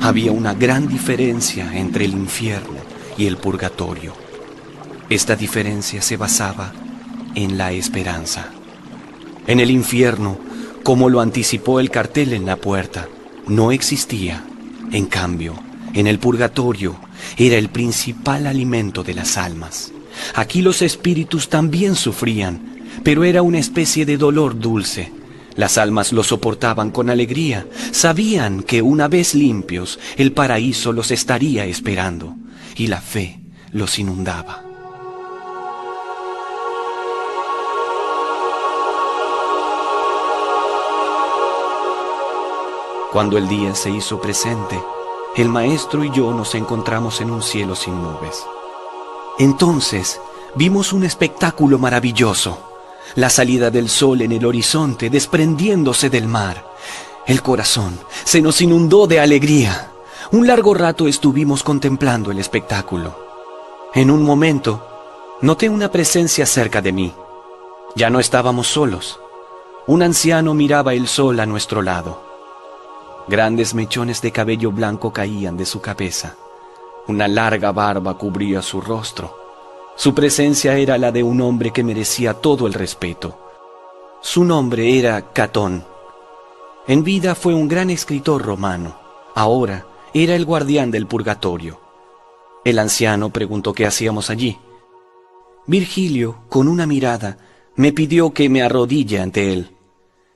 Speaker 2: Había una gran diferencia entre el infierno y el purgatorio. Esta diferencia se basaba en la esperanza. En el infierno, como lo anticipó el cartel en la puerta, no existía. En cambio, en el purgatorio era el principal alimento de las almas. Aquí los espíritus también sufrían, pero era una especie de dolor dulce. Las almas lo soportaban con alegría. Sabían que una vez limpios, el paraíso los estaría esperando, y la fe los inundaba. Cuando el día se hizo presente, el maestro y yo nos encontramos en un cielo sin nubes. Entonces vimos un espectáculo maravilloso. La salida del sol en el horizonte desprendiéndose del mar. El corazón se nos inundó de alegría. Un largo rato estuvimos contemplando el espectáculo. En un momento, noté una presencia cerca de mí. Ya no estábamos solos. Un anciano miraba el sol a nuestro lado. Grandes mechones de cabello blanco caían de su cabeza. Una larga barba cubría su rostro. Su presencia era la de un hombre que merecía todo el respeto. Su nombre era Catón. En vida fue un gran escritor romano. Ahora era el guardián del purgatorio. El anciano preguntó qué hacíamos allí. Virgilio, con una mirada, me pidió que me arrodille ante él.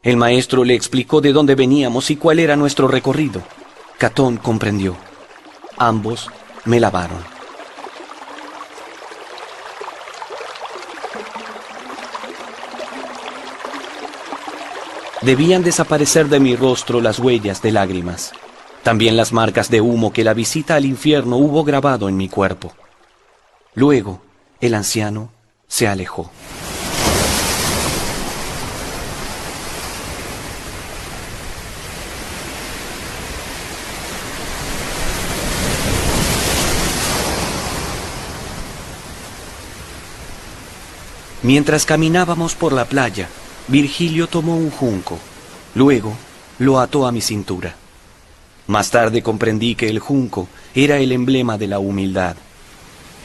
Speaker 2: El maestro le explicó de dónde veníamos y cuál era nuestro recorrido. Catón comprendió. Ambos me lavaron. Debían desaparecer de mi rostro las huellas de lágrimas. También las marcas de humo que la visita al infierno hubo grabado en mi cuerpo. Luego, el anciano se alejó. Mientras caminábamos por la playa, Virgilio tomó un junco. Luego, lo ató a mi cintura. Más tarde comprendí que el junco era el emblema de la humildad.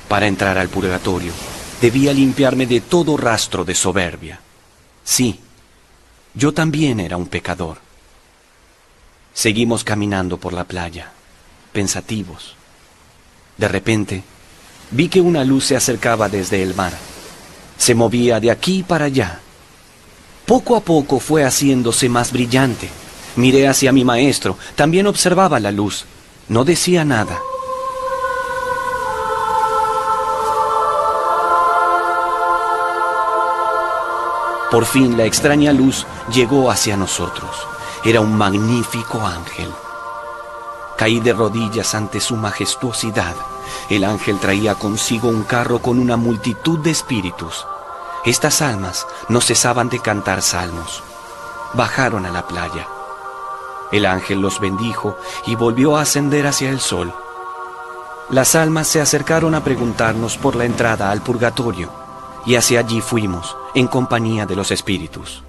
Speaker 2: Para entrar al purgatorio, debía limpiarme de todo rastro de soberbia. Sí, yo también era un pecador. Seguimos caminando por la playa, pensativos. De repente, vi que una luz se acercaba desde el mar. Se movía de aquí para allá. Poco a poco fue haciéndose más brillante. Miré hacia mi maestro, también observaba la luz. No decía nada. Por fin la extraña luz llegó hacia nosotros. Era un magnífico ángel. Caí de rodillas ante su majestuosidad. El ángel traía consigo un carro con una multitud de espíritus. Estas almas no cesaban de cantar salmos. Bajaron a la playa. El ángel los bendijo y volvió a ascender hacia el sol. Las almas se acercaron a preguntarnos por la entrada al purgatorio, y hacia allí fuimos, en compañía de los espíritus.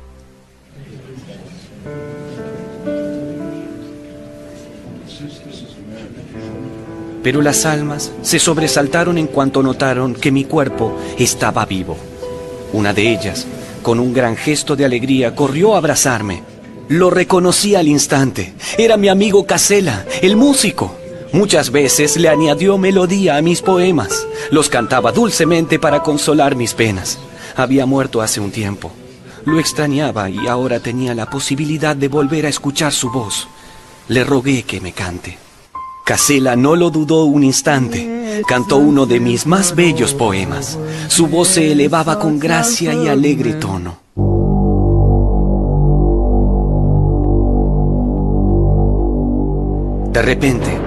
Speaker 2: Pero las almas se sobresaltaron en cuanto notaron que mi cuerpo estaba vivo. Una de ellas, con un gran gesto de alegría, corrió a abrazarme. Lo reconocí al instante. Era mi amigo Casella, el músico. Muchas veces le añadió melodía a mis poemas. Los cantaba dulcemente para consolar mis penas. Había muerto hace un tiempo. Lo extrañaba y ahora tenía la posibilidad de volver a escuchar su voz. Le rogué que me cante. Casella no lo dudó un instante. Cantó uno de mis más bellos poemas. Su voz se elevaba con gracia y alegre tono. De repente,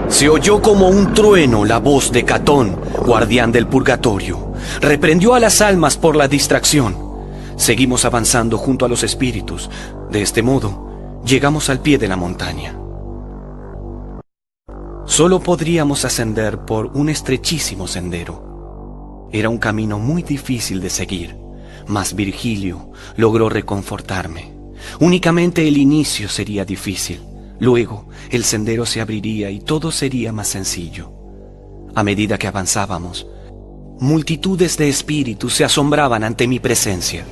Speaker 2: se oyó como un trueno la voz de Catón, guardián del purgatorio. Reprendió a las almas por la distracción. Seguimos avanzando junto a los espíritus. De este modo, llegamos al pie de la montaña. Solo podríamos ascender por un estrechísimo sendero. Era un camino muy difícil de seguir, mas Virgilio logró reconfortarme. Únicamente el inicio sería difícil. Luego, el sendero se abriría y todo sería más sencillo. A medida que avanzábamos, multitudes de espíritus se asombraban ante mi presencia.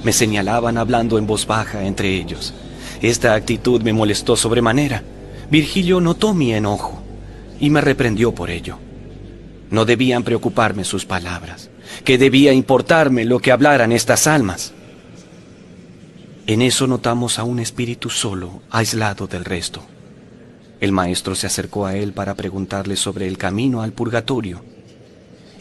Speaker 2: Me señalaban hablando en voz baja entre ellos. Esta actitud me molestó sobremanera. Virgilio notó mi enojo y me reprendió por ello. No debían preocuparme sus palabras, que debía importarme lo que hablaran estas almas. En eso notamos a un espíritu solo, aislado del resto. El maestro se acercó a él para preguntarle sobre el camino al purgatorio.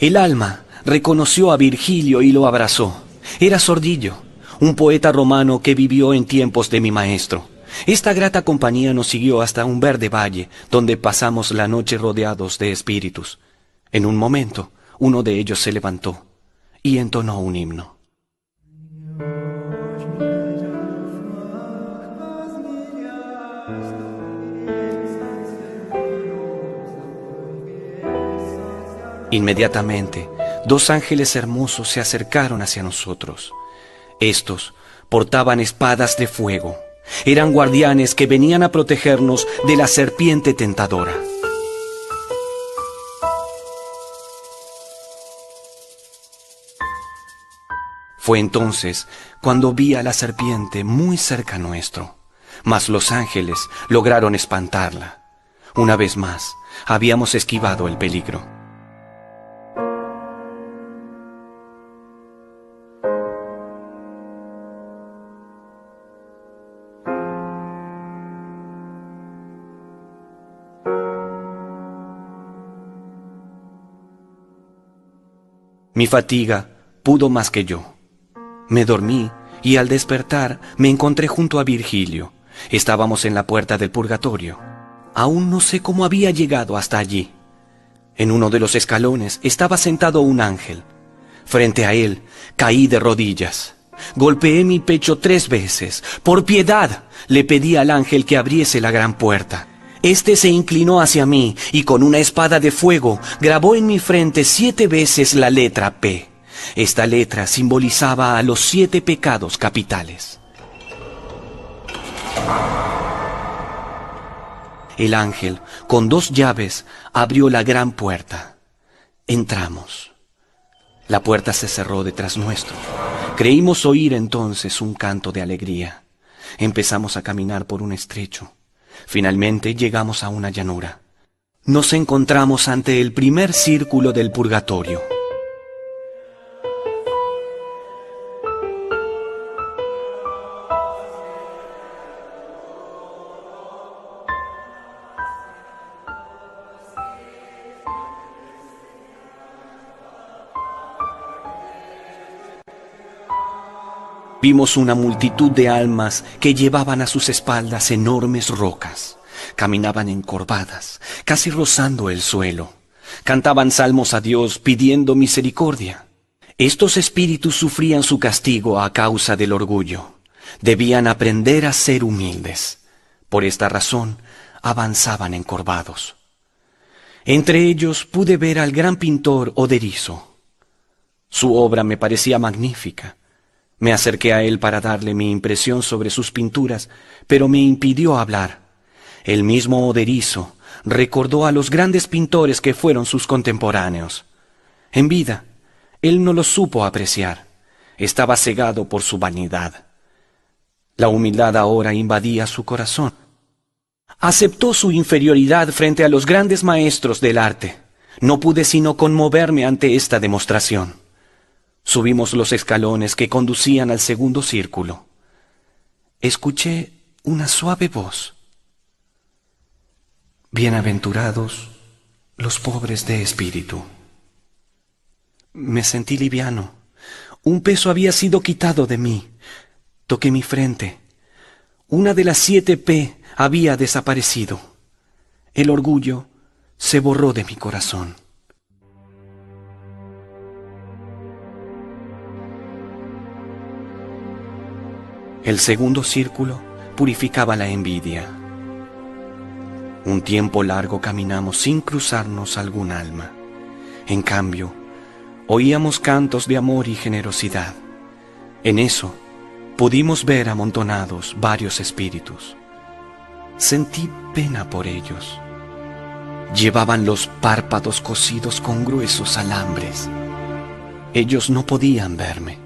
Speaker 2: El alma reconoció a Virgilio y lo abrazó. Era Sordillo, un poeta romano que vivió en tiempos de mi maestro. Esta grata compañía nos siguió hasta un verde valle, donde pasamos la noche rodeados de espíritus. En un momento, uno de ellos se levantó y entonó un himno. Inmediatamente, dos ángeles hermosos se acercaron hacia nosotros. Estos portaban espadas de fuego. Eran guardianes que venían a protegernos de la serpiente tentadora. Fue entonces cuando vi a la serpiente muy cerca nuestro, mas los ángeles lograron espantarla. Una vez más, habíamos esquivado el peligro. Mi fatiga pudo más que yo. Me dormí y al despertar me encontré junto a Virgilio. Estábamos en la puerta del purgatorio. Aún no sé cómo había llegado hasta allí. En uno de los escalones estaba sentado un ángel. Frente a él caí de rodillas. Golpeé mi pecho 3 veces. Por piedad le pedí al ángel que abriese la gran puerta. Este se inclinó hacia mí y con una espada de fuego grabó en mi frente 7 veces la letra P. Esta letra simbolizaba a los 7 pecados capitales. El ángel, con 2 llaves, abrió la gran puerta. Entramos. La puerta se cerró detrás nuestro. Creímos oír entonces un canto de alegría. Empezamos a caminar por un estrecho. Finalmente llegamos a una llanura. Nos encontramos ante el primer círculo del purgatorio. Vimos una multitud de almas que llevaban a sus espaldas enormes rocas. Caminaban encorvadas, casi rozando el suelo. Cantaban salmos a Dios pidiendo misericordia. Estos espíritus sufrían su castigo a causa del orgullo. Debían aprender a ser humildes. Por esta razón, avanzaban encorvados. Entre ellos pude ver al gran pintor Oderizo. Su obra me parecía magnífica. Me acerqué a él para darle mi impresión sobre sus pinturas, pero me impidió hablar. El mismo Oderizo recordó a los grandes pintores que fueron sus contemporáneos. En vida, él no los supo apreciar. Estaba cegado por su vanidad. La humildad ahora invadía su corazón. Aceptó su inferioridad frente a los grandes maestros del arte. No pude sino conmoverme ante esta demostración. Subimos los escalones que conducían al segundo círculo. Escuché una suave voz. Bienaventurados los pobres de espíritu. Me sentí liviano. Un peso había sido quitado de mí. Toqué mi frente. Una de las 7 P había desaparecido. El orgullo se borró de mi corazón. El segundo círculo purificaba la envidia. Un tiempo largo caminamos sin cruzarnos algún alma. En cambio, oíamos cantos de amor y generosidad. En eso, pudimos ver amontonados varios espíritus. Sentí pena por ellos. Llevaban los párpados cosidos con gruesos alambres. Ellos no podían verme.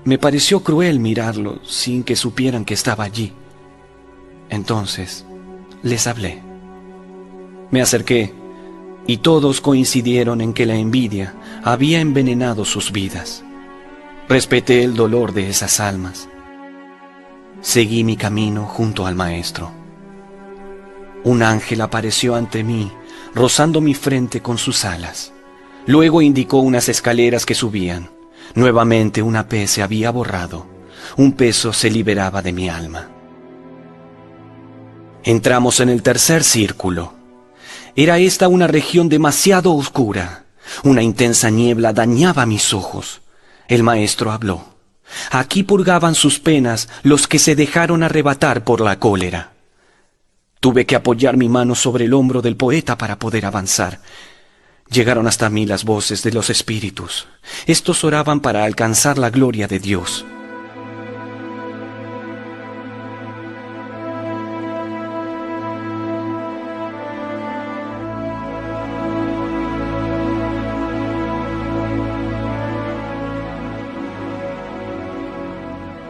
Speaker 2: Me pareció cruel mirarlos sin que supieran que estaba allí. Entonces les hablé. Me acerqué y todos coincidieron en que la envidia había envenenado sus vidas. Respeté el dolor de esas almas. Seguí mi camino junto al Maestro. Un ángel apareció ante mí, rozando mi frente con sus alas. Luego indicó unas escaleras que subían. Nuevamente una P se había borrado. Un peso se liberaba de mi alma. Entramos en el tercer círculo. Era esta una región demasiado oscura. Una intensa niebla dañaba mis ojos. El Maestro habló. Aquí purgaban sus penas los que se dejaron arrebatar por la cólera. Tuve que apoyar mi mano sobre el hombro del poeta para poder avanzar. Llegaron hasta mí las voces de los espíritus. Estos oraban para alcanzar la gloria de Dios.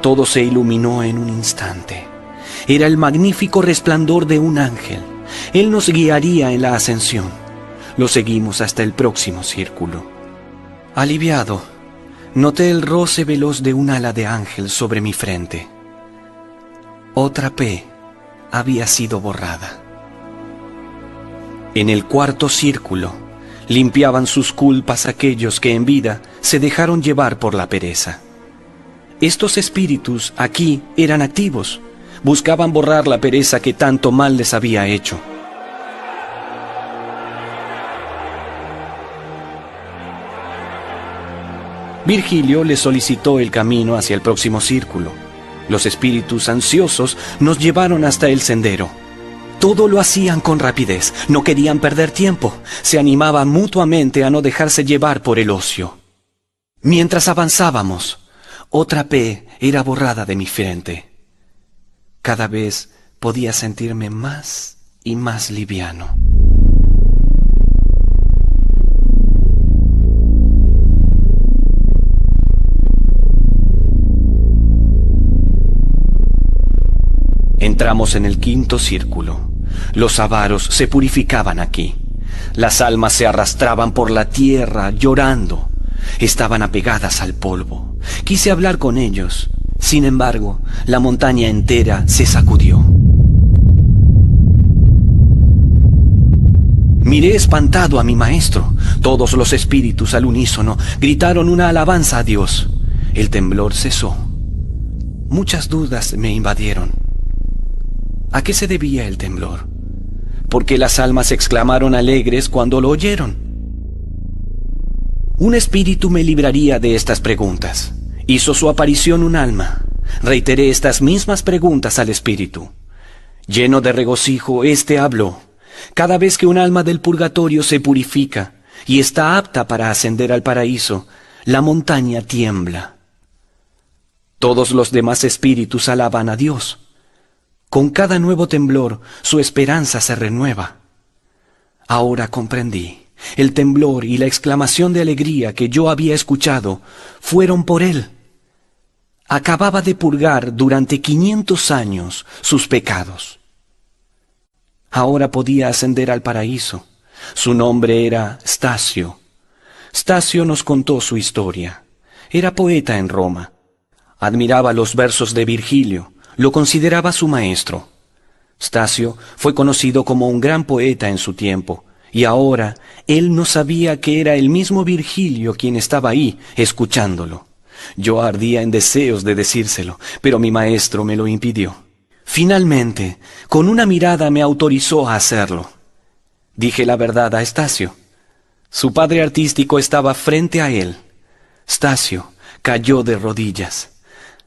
Speaker 2: Todo se iluminó en un instante. Era el magnífico resplandor de un ángel. Él nos guiaría en la ascensión. Lo seguimos hasta el próximo círculo. Aliviado, noté el roce veloz de un ala de ángel sobre mi frente. Otra P había sido borrada. En el cuarto círculo, limpiaban sus culpas aquellos que en vida se dejaron llevar por la pereza. Estos espíritus aquí eran activos. Buscaban borrar la pereza que tanto mal les había hecho. Virgilio le solicitó el camino hacia el próximo círculo. Los espíritus ansiosos nos llevaron hasta el sendero. Todo lo hacían con rapidez, no querían perder tiempo, se animaban mutuamente a no dejarse llevar por el ocio. Mientras avanzábamos, otra P era borrada de mi frente. Cada vez podía sentirme más y más liviano. Entramos en el quinto círculo. Los avaros se purificaban aquí. Las almas se arrastraban por la tierra llorando. Estaban apegadas al polvo. Quise hablar con ellos. Sin embargo, la montaña entera se sacudió. Miré espantado a mi maestro. Todos los espíritus al unísono gritaron una alabanza a Dios. El temblor cesó. Muchas dudas me invadieron. ¿A qué se debía el temblor? ¿Por qué las almas exclamaron alegres cuando lo oyeron? Un espíritu me libraría de estas preguntas. Hizo su aparición un alma. Reiteré estas mismas preguntas al espíritu. Lleno de regocijo, éste habló. Cada vez que un alma del purgatorio se purifica y está apta para ascender al paraíso, la montaña tiembla. Todos los demás espíritus alaban a Dios. Con cada nuevo temblor, su esperanza se renueva. Ahora comprendí. El temblor y la exclamación de alegría que yo había escuchado fueron por él. Acababa de purgar durante 500 años sus pecados. Ahora podía ascender al paraíso. Su nombre era Stasio. Stasio nos contó su historia. Era poeta en Roma. Admiraba los versos de Virgilio. Lo consideraba su maestro. Stasio fue conocido como un gran poeta en su tiempo. Y ahora él no sabía que era el mismo Virgilio quien estaba ahí, escuchándolo. Yo ardía en deseos de decírselo, pero mi maestro me lo impidió. Finalmente, con una mirada me autorizó a hacerlo. Dije la verdad a Stasio. Su padre artístico estaba frente a él. Stasio cayó de rodillas.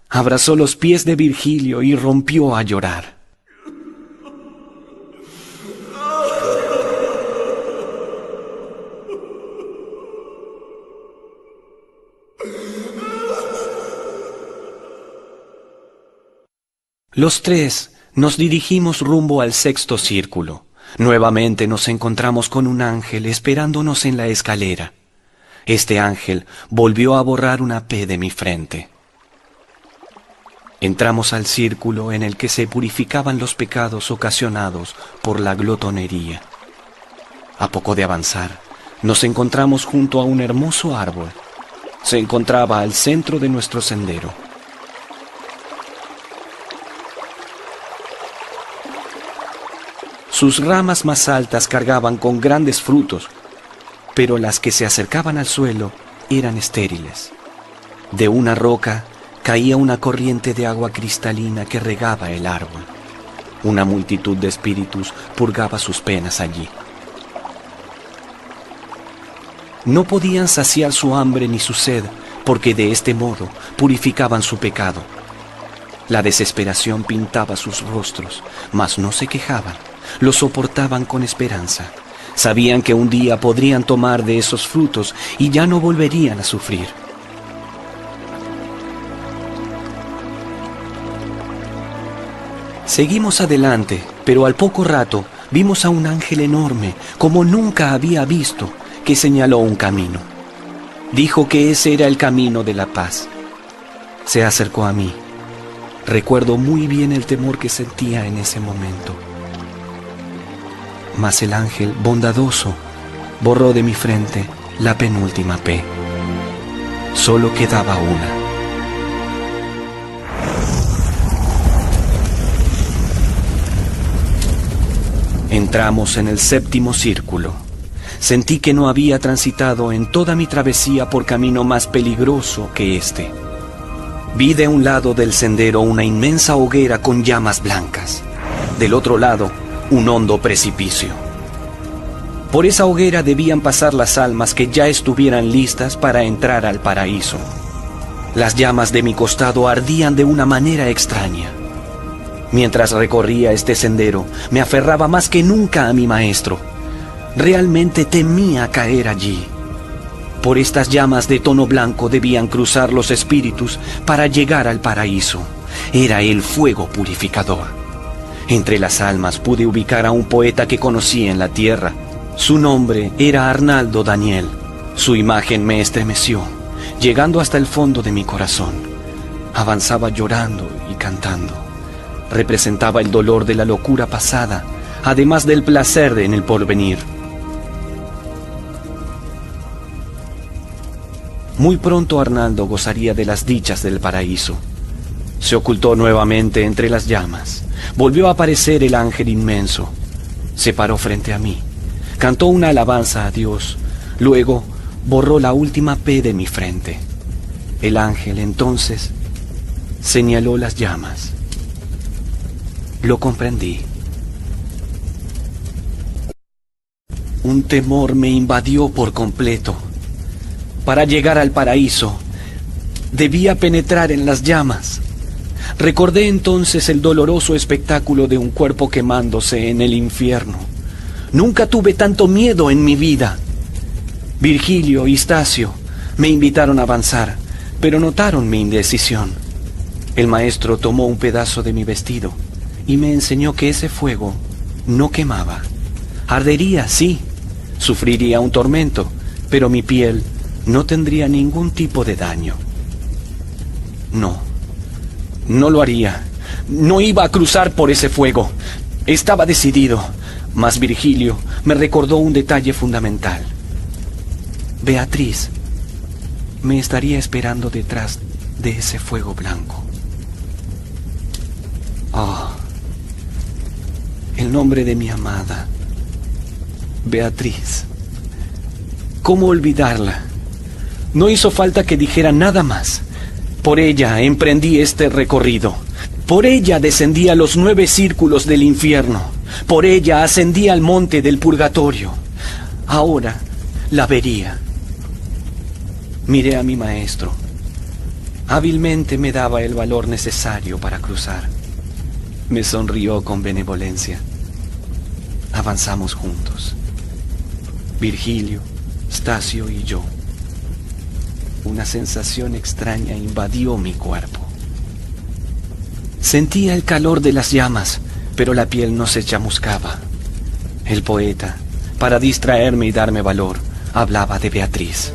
Speaker 2: Abrazó los pies de Virgilio y rompió a llorar. Los tres nos dirigimos rumbo al sexto círculo. Nuevamente nos encontramos con un ángel esperándonos en la escalera. Este ángel volvió a borrar una P de mi frente. Entramos al círculo en el que se purificaban los pecados ocasionados por la glotonería. A poco de avanzar, nos encontramos junto a un hermoso árbol. Se encontraba al centro de nuestro sendero. Sus ramas más altas cargaban con grandes frutos, pero las que se acercaban al suelo eran estériles. De una roca caía una corriente de agua cristalina que regaba el árbol. Una multitud de espíritus purgaba sus penas allí. No podían saciar su hambre ni su sed, porque de este modo purificaban su pecado. La desesperación pintaba sus rostros, mas no se quejaban, lo soportaban con esperanza. Sabían que un día podrían tomar de esos frutos y ya no volverían a sufrir. Seguimos adelante, pero al poco rato vimos a un ángel enorme, como nunca había visto, que señaló un camino. Dijo que ese era el camino de la paz. Se acercó a mí. Recuerdo muy bien el temor que sentía en ese momento. Mas el ángel bondadoso borró de mi frente la penúltima P. Solo quedaba una. Entramos en el séptimo círculo. Sentí que no había transitado en toda mi travesía por camino más peligroso que este. Vi de un lado del sendero una inmensa hoguera con llamas blancas. Del otro lado, un hondo precipicio. Por esa hoguera debían pasar las almas que ya estuvieran listas para entrar al paraíso. Las llamas de mi costado ardían de una manera extraña. Mientras recorría este sendero, me aferraba más que nunca a mi maestro. Realmente temía caer allí. Por estas llamas de tono blanco debían cruzar los espíritus para llegar al paraíso. Era el fuego purificador. Entre las almas pude ubicar a un poeta que conocí en la tierra. Su nombre era Arnaldo Daniel. Su imagen me estremeció, llegando hasta el fondo de mi corazón. Avanzaba llorando y cantando. Representaba el dolor de la locura pasada, además del placer en el porvenir. Muy pronto Arnaldo gozaría de las dichas del paraíso. Se ocultó nuevamente entre las llamas. Volvió a aparecer el ángel inmenso. Se paró frente a mí. Cantó una alabanza a Dios. Luego borró la última P de mi frente. El ángel entonces señaló las llamas. Lo comprendí. Un temor me invadió por completo. Para llegar al paraíso, debía penetrar en las llamas. Recordé entonces el doloroso espectáculo de un cuerpo quemándose en el infierno. Nunca tuve tanto miedo en mi vida. Virgilio y Stacio me invitaron a avanzar, pero notaron mi indecisión. El maestro tomó un pedazo de mi vestido y me enseñó que ese fuego no quemaba. Ardería, sí, sufriría un tormento, pero mi piel no tendría ningún tipo de daño. No lo haría. No iba a cruzar por ese fuego. Estaba decidido, mas Virgilio me recordó un detalle fundamental. Beatriz me estaría esperando detrás de ese fuego blanco. Oh, el nombre de mi amada, Beatriz. ¿Cómo olvidarla? No hizo falta que dijera nada más. Por ella emprendí este recorrido. Por ella descendí a los 9 círculos del infierno. Por ella ascendí al monte del purgatorio. Ahora la vería. Miré a mi maestro. Hábilmente me daba el valor necesario para cruzar. Me sonrió con benevolencia. Avanzamos juntos. Virgilio, Stacio y yo. Una sensación extraña invadió mi cuerpo. Sentía el calor de las llamas, pero la piel no se chamuscaba. El poeta, para distraerme y darme valor, hablaba de Beatriz.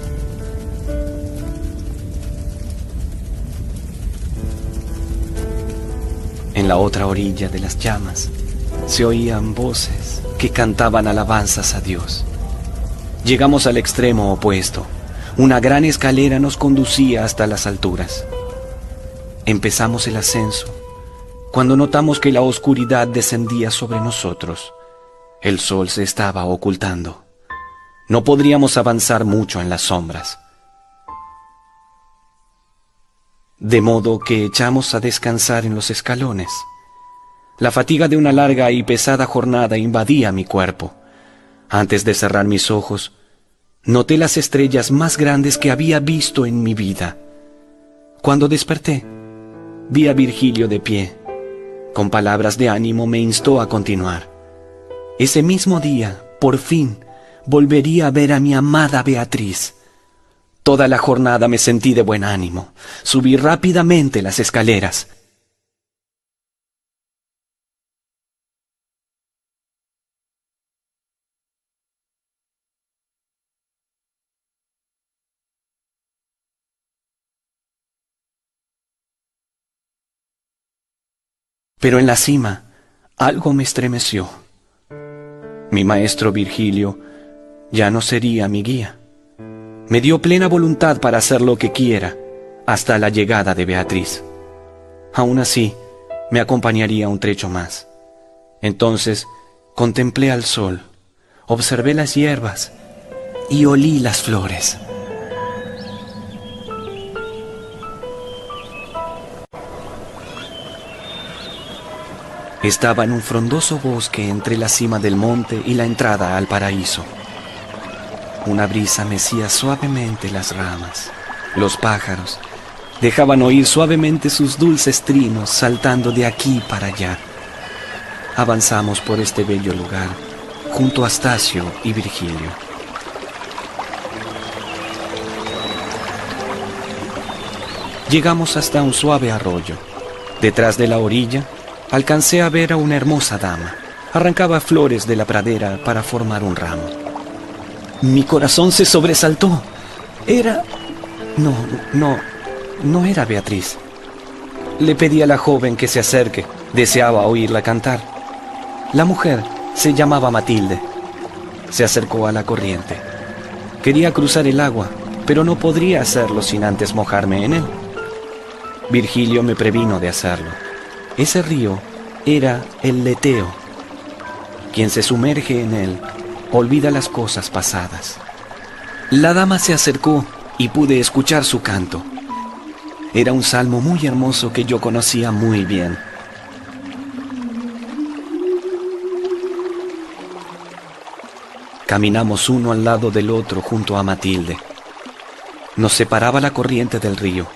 Speaker 2: En la otra orilla de las llamas se oían voces que cantaban alabanzas a Dios. Llegamos al extremo opuesto. Una gran escalera nos conducía hasta las alturas. Empezamos el ascenso cuando notamos que la oscuridad descendía sobre nosotros. El sol se estaba ocultando. No podríamos avanzar mucho en las sombras. De modo que echamos a descansar en los escalones. La fatiga de una larga y pesada jornada invadía mi cuerpo. Antes de cerrar mis ojos, noté las estrellas más grandes que había visto en mi vida. Cuando desperté, vi a Virgilio de pie. Con palabras de ánimo me instó a continuar. Ese mismo día, por fin, volvería a ver a mi amada Beatriz. Toda la jornada me sentí de buen ánimo. Subí rápidamente las escaleras. Pero en la cima, algo me estremeció. Mi maestro Virgilio ya no sería mi guía. Me dio plena voluntad para hacer lo que quiera hasta la llegada de Beatriz. Aún así, me acompañaría un trecho más. Entonces, contemplé al sol, observé las hierbas y olí las flores. Estaba en un frondoso bosque entre la cima del monte y la entrada al paraíso. Una brisa mecía suavemente las ramas. Los pájaros dejaban oír suavemente sus dulces trinos saltando de aquí para allá. Avanzamos por este bello lugar junto a Astacio y Virgilio. Llegamos hasta un suave arroyo. Detrás de la orilla alcancé a ver a una hermosa dama. Arrancaba flores de la pradera para formar un ramo. Mi corazón se sobresaltó. No era Beatriz. Le pedí a la joven que se acerque. Deseaba oírla cantar. La mujer se llamaba Matilde. Se acercó a la corriente. Quería cruzar el agua, pero no podría hacerlo sin antes mojarme en él. Virgilio me previno de hacerlo. Ese río era el Leteo. Quien se sumerge en él olvida las cosas pasadas. La dama se acercó y pude escuchar su canto. Era un salmo muy hermoso que yo conocía muy bien. Caminamos uno al lado del otro junto a Matilde. Nos separaba la corriente del río.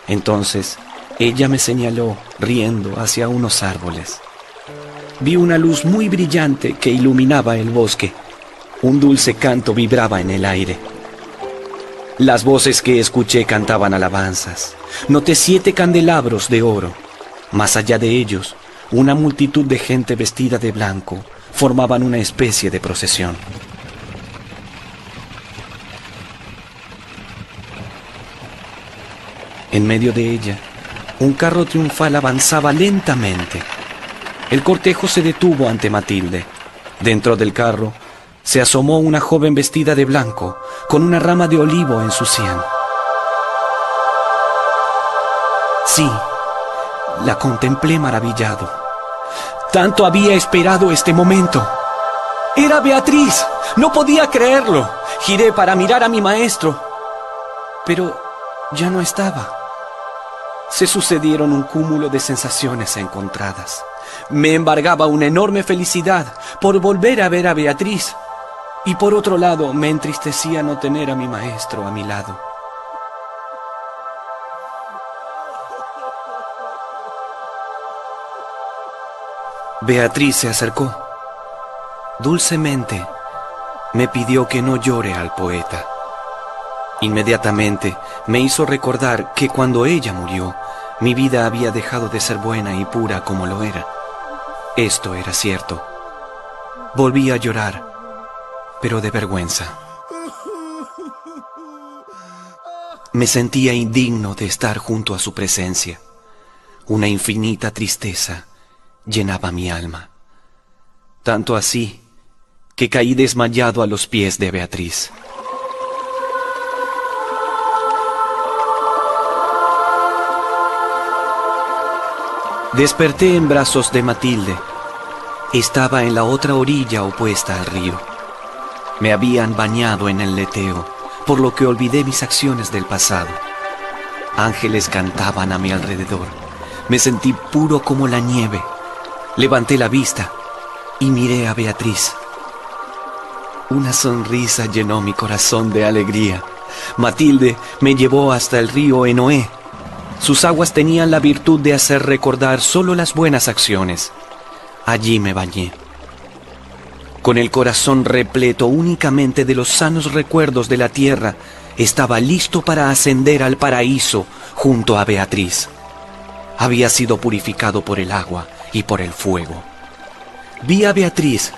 Speaker 2: Entonces, ella me señaló, riendo, hacia unos árboles. Vi una luz muy brillante que iluminaba el bosque. Un dulce canto vibraba en el aire. Las voces que escuché cantaban alabanzas. Noté 7 candelabros de oro. Más allá de ellos, una multitud de gente vestida de blanco formaban una especie de procesión. En medio de ella, un carro triunfal avanzaba lentamente. El cortejo se detuvo ante Matilde. Dentro del carro se asomó una joven vestida de blanco, con una rama de olivo en su sien. Sí, la contemplé maravillado. Tanto había esperado este momento. ¡Era Beatriz! No podía creerlo. Giré para mirar a mi maestro, pero ya no estaba. Se sucedieron un cúmulo de sensaciones encontradas. Me embargaba una enorme felicidad por volver a ver a Beatriz, y por otro lado me entristecía no tener a mi maestro a mi lado. Beatriz se acercó. Dulcemente me pidió que no llore al poeta. Inmediatamente me hizo recordar que cuando ella murió, mi vida había dejado de ser buena y pura como lo era. Esto era cierto. Volví a llorar, pero de vergüenza. Me sentía indigno de estar junto a su presencia. Una infinita tristeza llenaba mi alma. Tanto así que caí desmayado a los pies de Beatriz. Desperté en brazos de Matilde. Estaba en la otra orilla opuesta al río. Me habían bañado en el leteo, por lo que olvidé mis acciones del pasado. Ángeles cantaban a mi alrededor. Me sentí puro como la nieve. Levanté la vista y miré a Beatriz. Una sonrisa llenó mi corazón de alegría. Matilde me llevó hasta el río Enoé. Sus aguas tenían la virtud de hacer recordar solo las buenas acciones. Allí me bañé. Con el corazón repleto únicamente de los sanos recuerdos de la tierra, estaba listo para ascender al paraíso junto a Beatriz. Había sido purificado por el agua y por el fuego. Vi a Beatriz.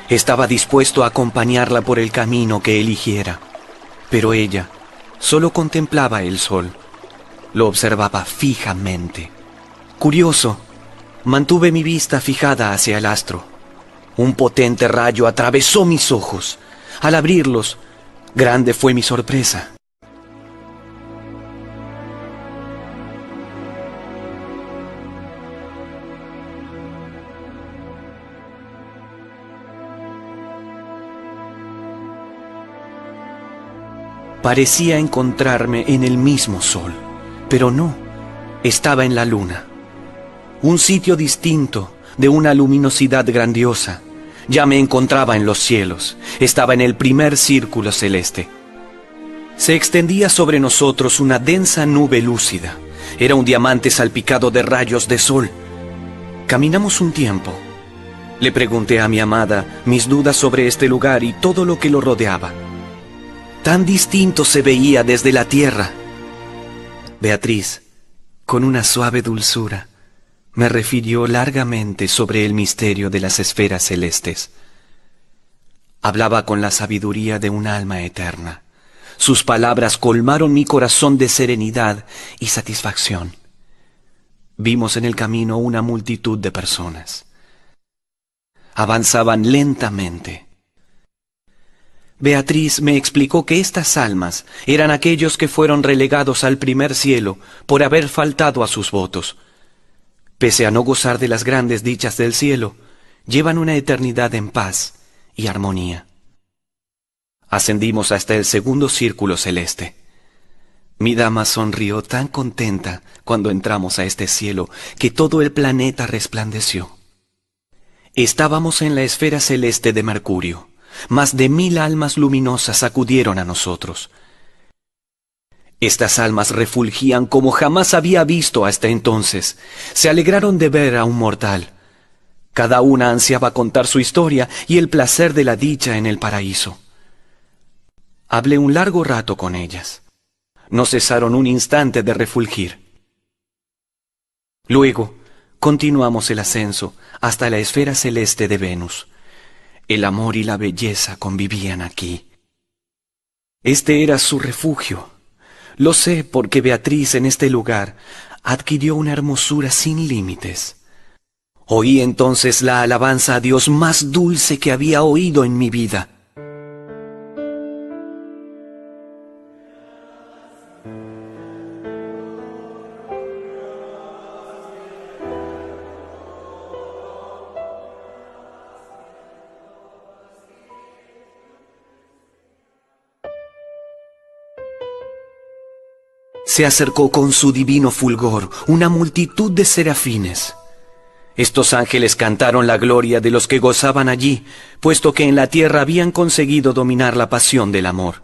Speaker 2: Estaba dispuesto a acompañarla por el camino que eligiera. Pero ella solo contemplaba el sol. Lo observaba fijamente. Curioso, mantuve mi vista fijada hacia el astro. Un potente rayo atravesó mis ojos. Al abrirlos, grande fue mi sorpresa. Parecía encontrarme en el mismo sol, pero no, estaba en la luna. Un sitio distinto, de una luminosidad grandiosa. Ya me encontraba en los cielos, estaba en el primer círculo celeste. Se extendía sobre nosotros una densa nube lúcida. Era un diamante salpicado de rayos de sol. Caminamos un tiempo. Le pregunté a mi amada mis dudas sobre este lugar y todo lo que lo rodeaba. Tan distinto se veía desde la tierra. Beatriz, con una suave dulzura, me refirió largamente sobre el misterio de las esferas celestes. Hablaba con la sabiduría de un alma eterna. Sus palabras colmaron mi corazón de serenidad y satisfacción. Vimos en el camino una multitud de personas. Avanzaban lentamente. Beatriz me explicó que estas almas eran aquellos que fueron relegados al primer cielo por haber faltado a sus votos. Pese a no gozar de las grandes dichas del cielo, llevan una eternidad en paz y armonía. Ascendimos hasta el segundo círculo celeste. Mi dama sonrió tan contenta cuando entramos a este cielo que todo el planeta resplandeció. Estábamos en la esfera celeste de Mercurio. Más de 1000 almas luminosas acudieron a nosotros. Estas almas refulgían como jamás había visto hasta entonces. Se alegraron de ver a un mortal. Cada una ansiaba contar su historia y el placer de la dicha en el paraíso. Hablé un largo rato con ellas. No cesaron un instante de refulgir. Luego, continuamos el ascenso hasta la esfera celeste de Venus. El amor y la belleza convivían aquí. Este era su refugio. Lo sé porque Beatriz en este lugar adquirió una hermosura sin límites. Oí entonces la alabanza a Dios más dulce que había oído en mi vida. Se acercó con su divino fulgor una multitud de serafines. Estos ángeles cantaron la gloria de los que gozaban allí, puesto que en la tierra habían conseguido dominar la pasión del amor.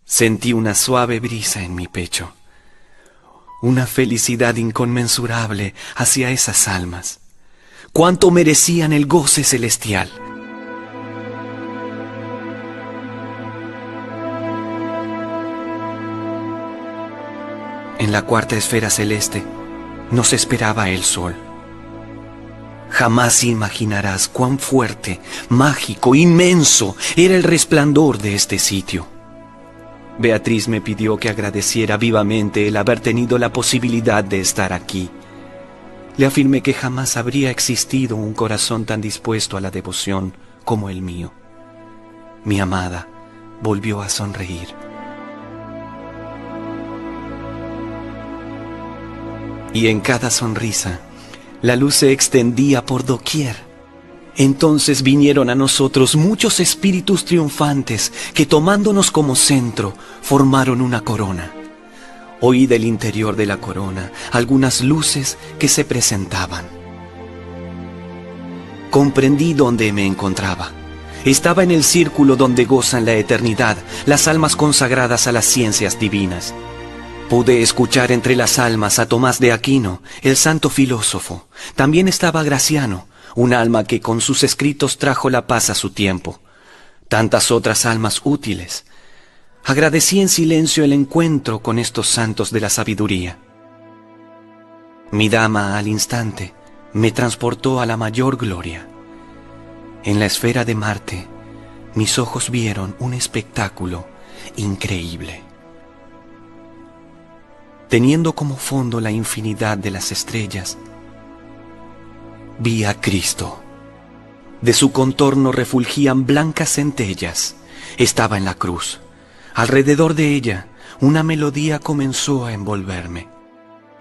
Speaker 2: Sentí una suave brisa en mi pecho, una felicidad inconmensurable hacia esas almas. ¡Cuánto merecían el goce celestial! En la cuarta esfera celeste nos esperaba el sol. Jamás imaginarás cuán fuerte, mágico, inmenso era el resplandor de este sitio. Beatriz me pidió que agradeciera vivamente el haber tenido la posibilidad de estar aquí. Le afirmé que jamás habría existido un corazón tan dispuesto a la devoción como el mío. Mi amada volvió a sonreír. Y en cada sonrisa, la luz se extendía por doquier. Entonces vinieron a nosotros muchos espíritus triunfantes que, tomándonos como centro, formaron una corona. Oí del interior de la corona algunas luces que se presentaban. Comprendí dónde me encontraba. Estaba en el círculo donde gozan la eternidad las almas consagradas a las ciencias divinas. Pude escuchar entre las almas a Tomás de Aquino, el santo filósofo. También estaba Graciano, un alma que con sus escritos trajo la paz a su tiempo. Tantas otras almas útiles. Agradecí en silencio el encuentro con estos santos de la sabiduría. Mi dama, al instante, me transportó a la mayor gloria. En la esfera de Marte, mis ojos vieron un espectáculo increíble. Teniendo como fondo la infinidad de las estrellas, vi a Cristo. De su contorno refulgían blancas centellas. Estaba en la cruz. Alrededor de ella, una melodía comenzó a envolverme.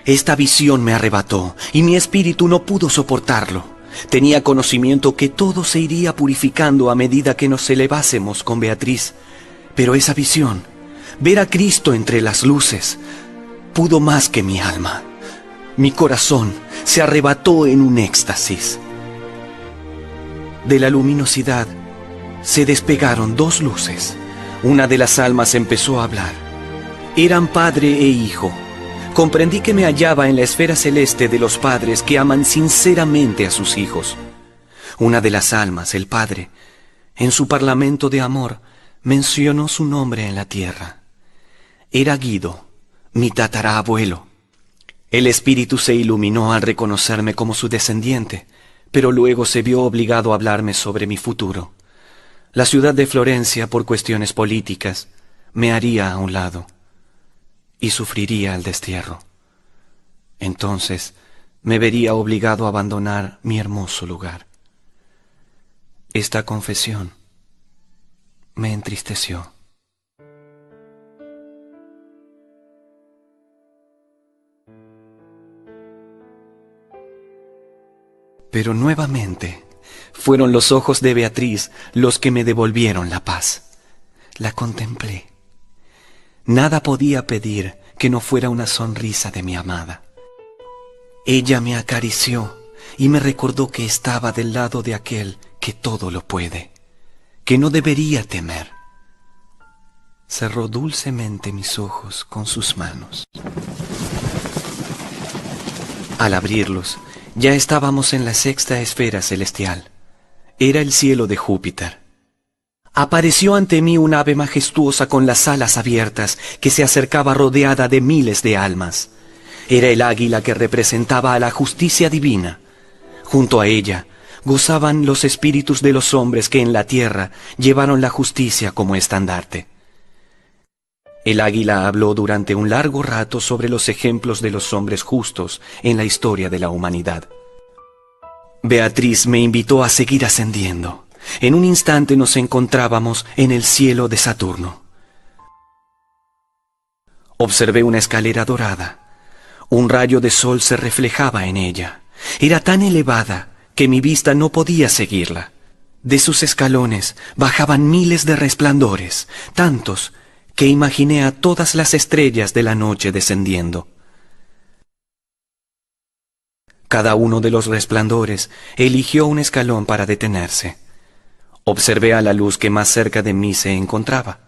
Speaker 2: Esta visión me arrebató y mi espíritu no pudo soportarlo. Tenía conocimiento que todo se iría purificando a medida que nos elevásemos con Beatriz. Pero esa visión, ver a Cristo entre las luces, pudo más que mi alma. Mi corazón se arrebató en un éxtasis. De la luminosidad se despegaron dos luces. Una de las almas empezó a hablar. Eran padre e hijo. Comprendí que me hallaba en la esfera celeste de los padres que aman sinceramente a sus hijos. Una de las almas, el padre, en su parlamento de amor, mencionó su nombre en la tierra. Era Guido, mi tatarabuelo. El espíritu se iluminó al reconocerme como su descendiente, pero luego se vio obligado a hablarme sobre mi futuro. La ciudad de Florencia, por cuestiones políticas, me haría a un lado y sufriría el destierro. Entonces me vería obligado a abandonar mi hermoso lugar. Esta confesión me entristeció. Pero nuevamente fueron los ojos de Beatriz los que me devolvieron la paz. La contemplé. Nada podía pedir que no fuera una sonrisa de mi amada. Ella me acarició y me recordó que estaba del lado de aquel que todo lo puede, que no debería temer. Cerró dulcemente mis ojos con sus manos. Al abrirlos, ya estábamos en la sexta esfera celestial. Era el cielo de Júpiter. Apareció ante mí un ave majestuosa con las alas abiertas que se acercaba rodeada de miles de almas. Era el águila que representaba a la justicia divina. Junto a ella gozaban los espíritus de los hombres que en la tierra llevaron la justicia como estandarte. El águila habló durante un largo rato sobre los ejemplos de los hombres justos en la historia de la humanidad. Beatriz me invitó a seguir ascendiendo. En un instante nos encontrábamos en el cielo de Saturno. Observé una escalera dorada. Un rayo de sol se reflejaba en ella. Era tan elevada que mi vista no podía seguirla. De sus escalones bajaban miles de resplandores, tantos que imaginé a todas las estrellas de la noche descendiendo. Cada uno de los resplandores eligió un escalón para detenerse. Observé a la luz que más cerca de mí se encontraba.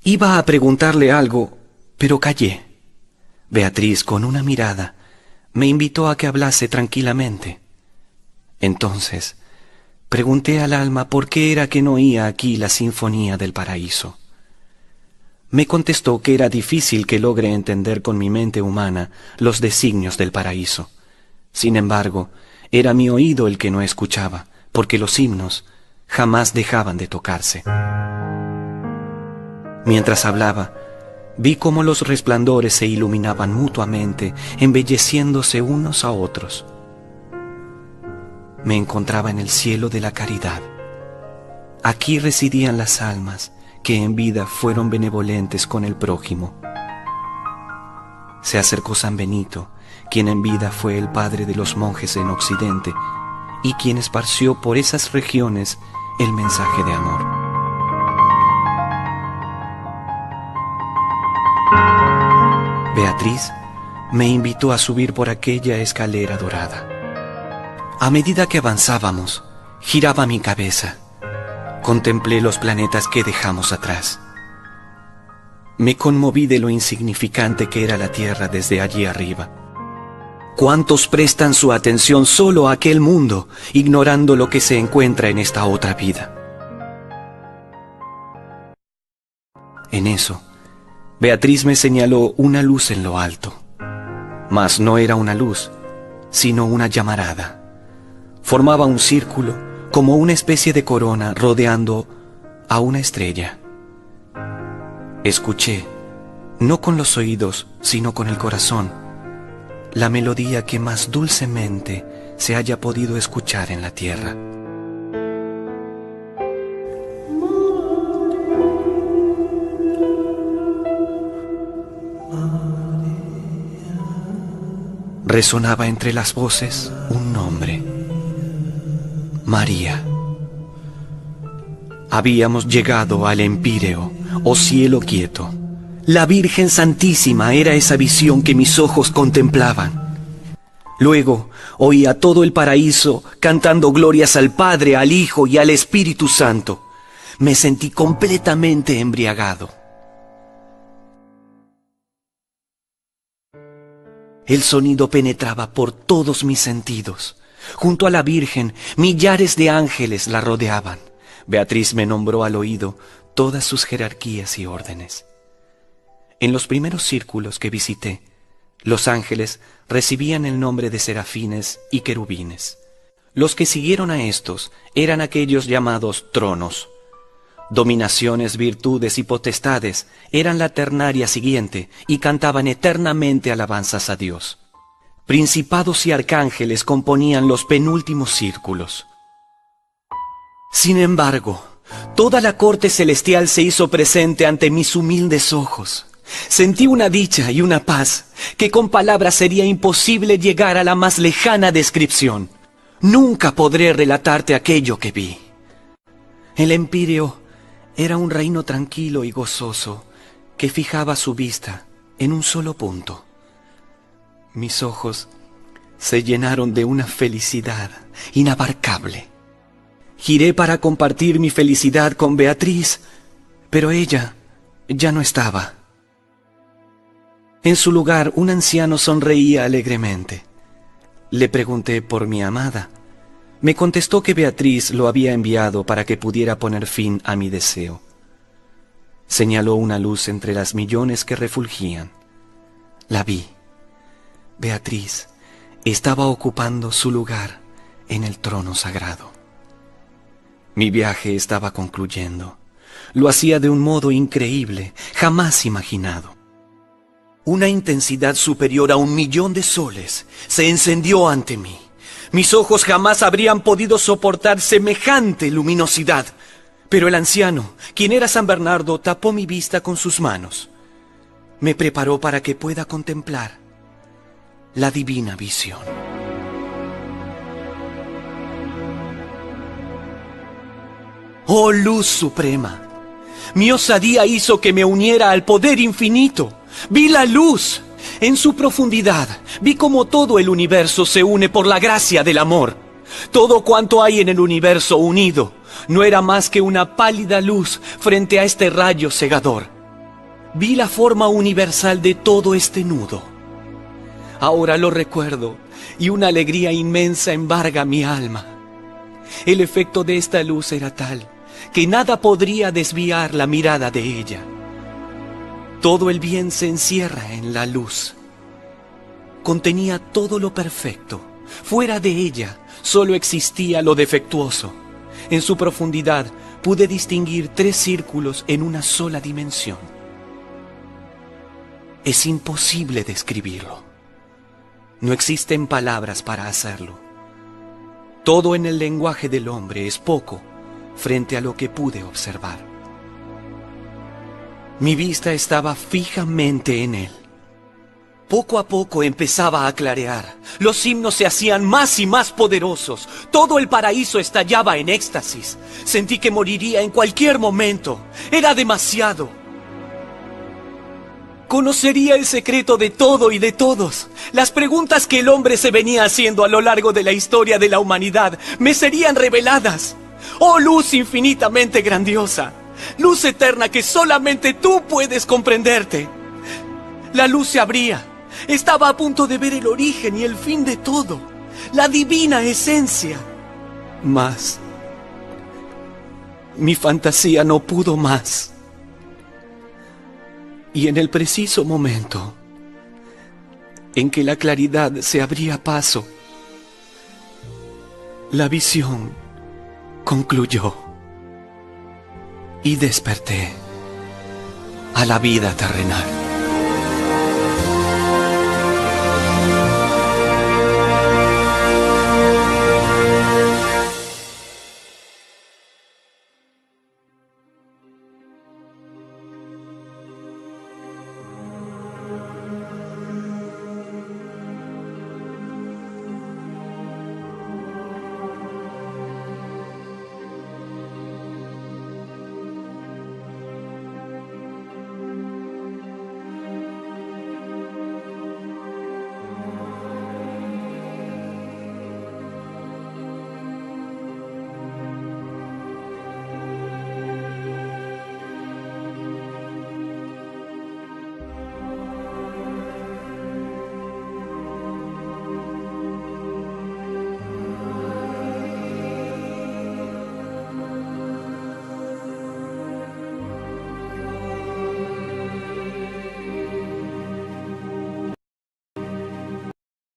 Speaker 2: Iba a preguntarle algo, pero callé. Beatriz, con una mirada, me invitó a que hablase tranquilamente. Entonces, pregunté al alma por qué era que no oía aquí la sinfonía del paraíso. Me contestó que era difícil que logre entender con mi mente humana los designios del paraíso. Sin embargo, Era mi oído el que no escuchaba, porque los himnos jamás dejaban de tocarse. Mientras hablaba, vi cómo los resplandores se iluminaban mutuamente, embelleciéndose unos a otros. Me encontraba en el cielo de la caridad. Aquí residían las almas que en vida fueron benevolentes con el prójimo. Se acercó San Benito, quien en vida fue el padre de los monjes en Occidente y quien esparció por esas regiones el mensaje de amor. Beatriz me invitó a subir por aquella escalera dorada. A medida que avanzábamos, giraba mi cabeza. Contemplé los planetas que dejamos atrás. Me conmoví de lo insignificante que era la Tierra desde allí arriba. ¿Cuántos prestan su atención solo a aquel mundo, ignorando lo que se encuentra en esta otra vida? En eso, Beatriz me señaló una luz en lo alto. Mas no era una luz, sino una llamarada. Formaba un círculo, como una especie de corona rodeando a una estrella. Escuché, no con los oídos, sino con el corazón, la melodía que más dulcemente se haya podido escuchar en la tierra. Resonaba entre las voces un nombre: María. Habíamos llegado al Empíreo, o cielo quieto. La Virgen Santísima era esa visión que mis ojos contemplaban. Luego oía todo el paraíso cantando glorias al Padre, al Hijo y al Espíritu Santo. Me sentí completamente embriagado. El sonido penetraba por todos mis sentidos. Junto a la Virgen, millares de ángeles la rodeaban. Beatriz me nombró al oído todas sus jerarquías y órdenes. En los primeros círculos que visité, los ángeles recibían el nombre de serafines y querubines. Los que siguieron a estos eran aquellos llamados tronos. Dominaciones, virtudes y potestades eran la ternaria siguiente y cantaban eternamente alabanzas a Dios. Principados y arcángeles componían los penúltimos círculos. Sin embargo, toda la corte celestial se hizo presente ante mis humildes ojos. Sentí una dicha y una paz que con palabras sería imposible llegar a la más lejana descripción. Nunca podré relatarte aquello que vi. El Empíreo era un reino tranquilo y gozoso que fijaba su vista en un solo punto. Mis ojos se llenaron de una felicidad inabarcable. Giré para compartir mi felicidad con Beatriz, pero ella ya no estaba. En su lugar, un anciano sonreía alegremente. Le pregunté por mi amada. Me contestó que Beatriz lo había enviado para que pudiera poner fin a mi deseo. Señaló una luz entre las millones que refulgían. La vi. Beatriz estaba ocupando su lugar en el trono sagrado. Mi viaje estaba concluyendo. Lo hacía de un modo increíble, jamás imaginado. Una intensidad superior a 1.000.000 de soles se encendió ante mí. Mis ojos jamás habrían podido soportar semejante luminosidad. Pero el anciano, quien era San Bernardo, tapó mi vista con sus manos. Me preparó para que pueda contemplar la divina visión. ¡Oh luz suprema! Mi osadía hizo que me uniera al poder infinito. Vi la luz. En su profundidad vi cómo todo el universo se une por la gracia del amor. Todo cuanto hay en el universo unido no era más que una pálida luz frente a este rayo cegador. Vi la forma universal de todo este nudo. Ahora lo recuerdo y una alegría inmensa embarga mi alma. El efecto de esta luz era tal que nada podría desviar la mirada de ella. Todo el bien se encierra en la luz. Contenía todo lo perfecto, Fuera de ella, solo existía lo defectuoso. En su profundidad pude distinguir 3 círculos en una sola dimensión. Es imposible describirlo. No existen palabras para hacerlo. Todo en el lenguaje del hombre es poco frente a lo que pude observar. Mi vista estaba fijamente en él. Poco a poco empezaba a clarear. Los himnos se hacían más y más poderosos. Todo el paraíso estallaba en éxtasis. Sentí que moriría en cualquier momento. Era demasiado. Conocería el secreto de todo y de todos. Las preguntas que el hombre se venía haciendo a lo largo de la historia de la humanidad me serían reveladas. ¡Oh, luz infinitamente grandiosa! Luz eterna que solamente tú puedes comprenderte. La luz se abría. Estaba a punto de ver el origen y el fin de todo. La divina esencia. Mas mi fantasía no pudo más. Y en el preciso momento en que la claridad se abría paso, la visión concluyó y desperté a la vida terrenal.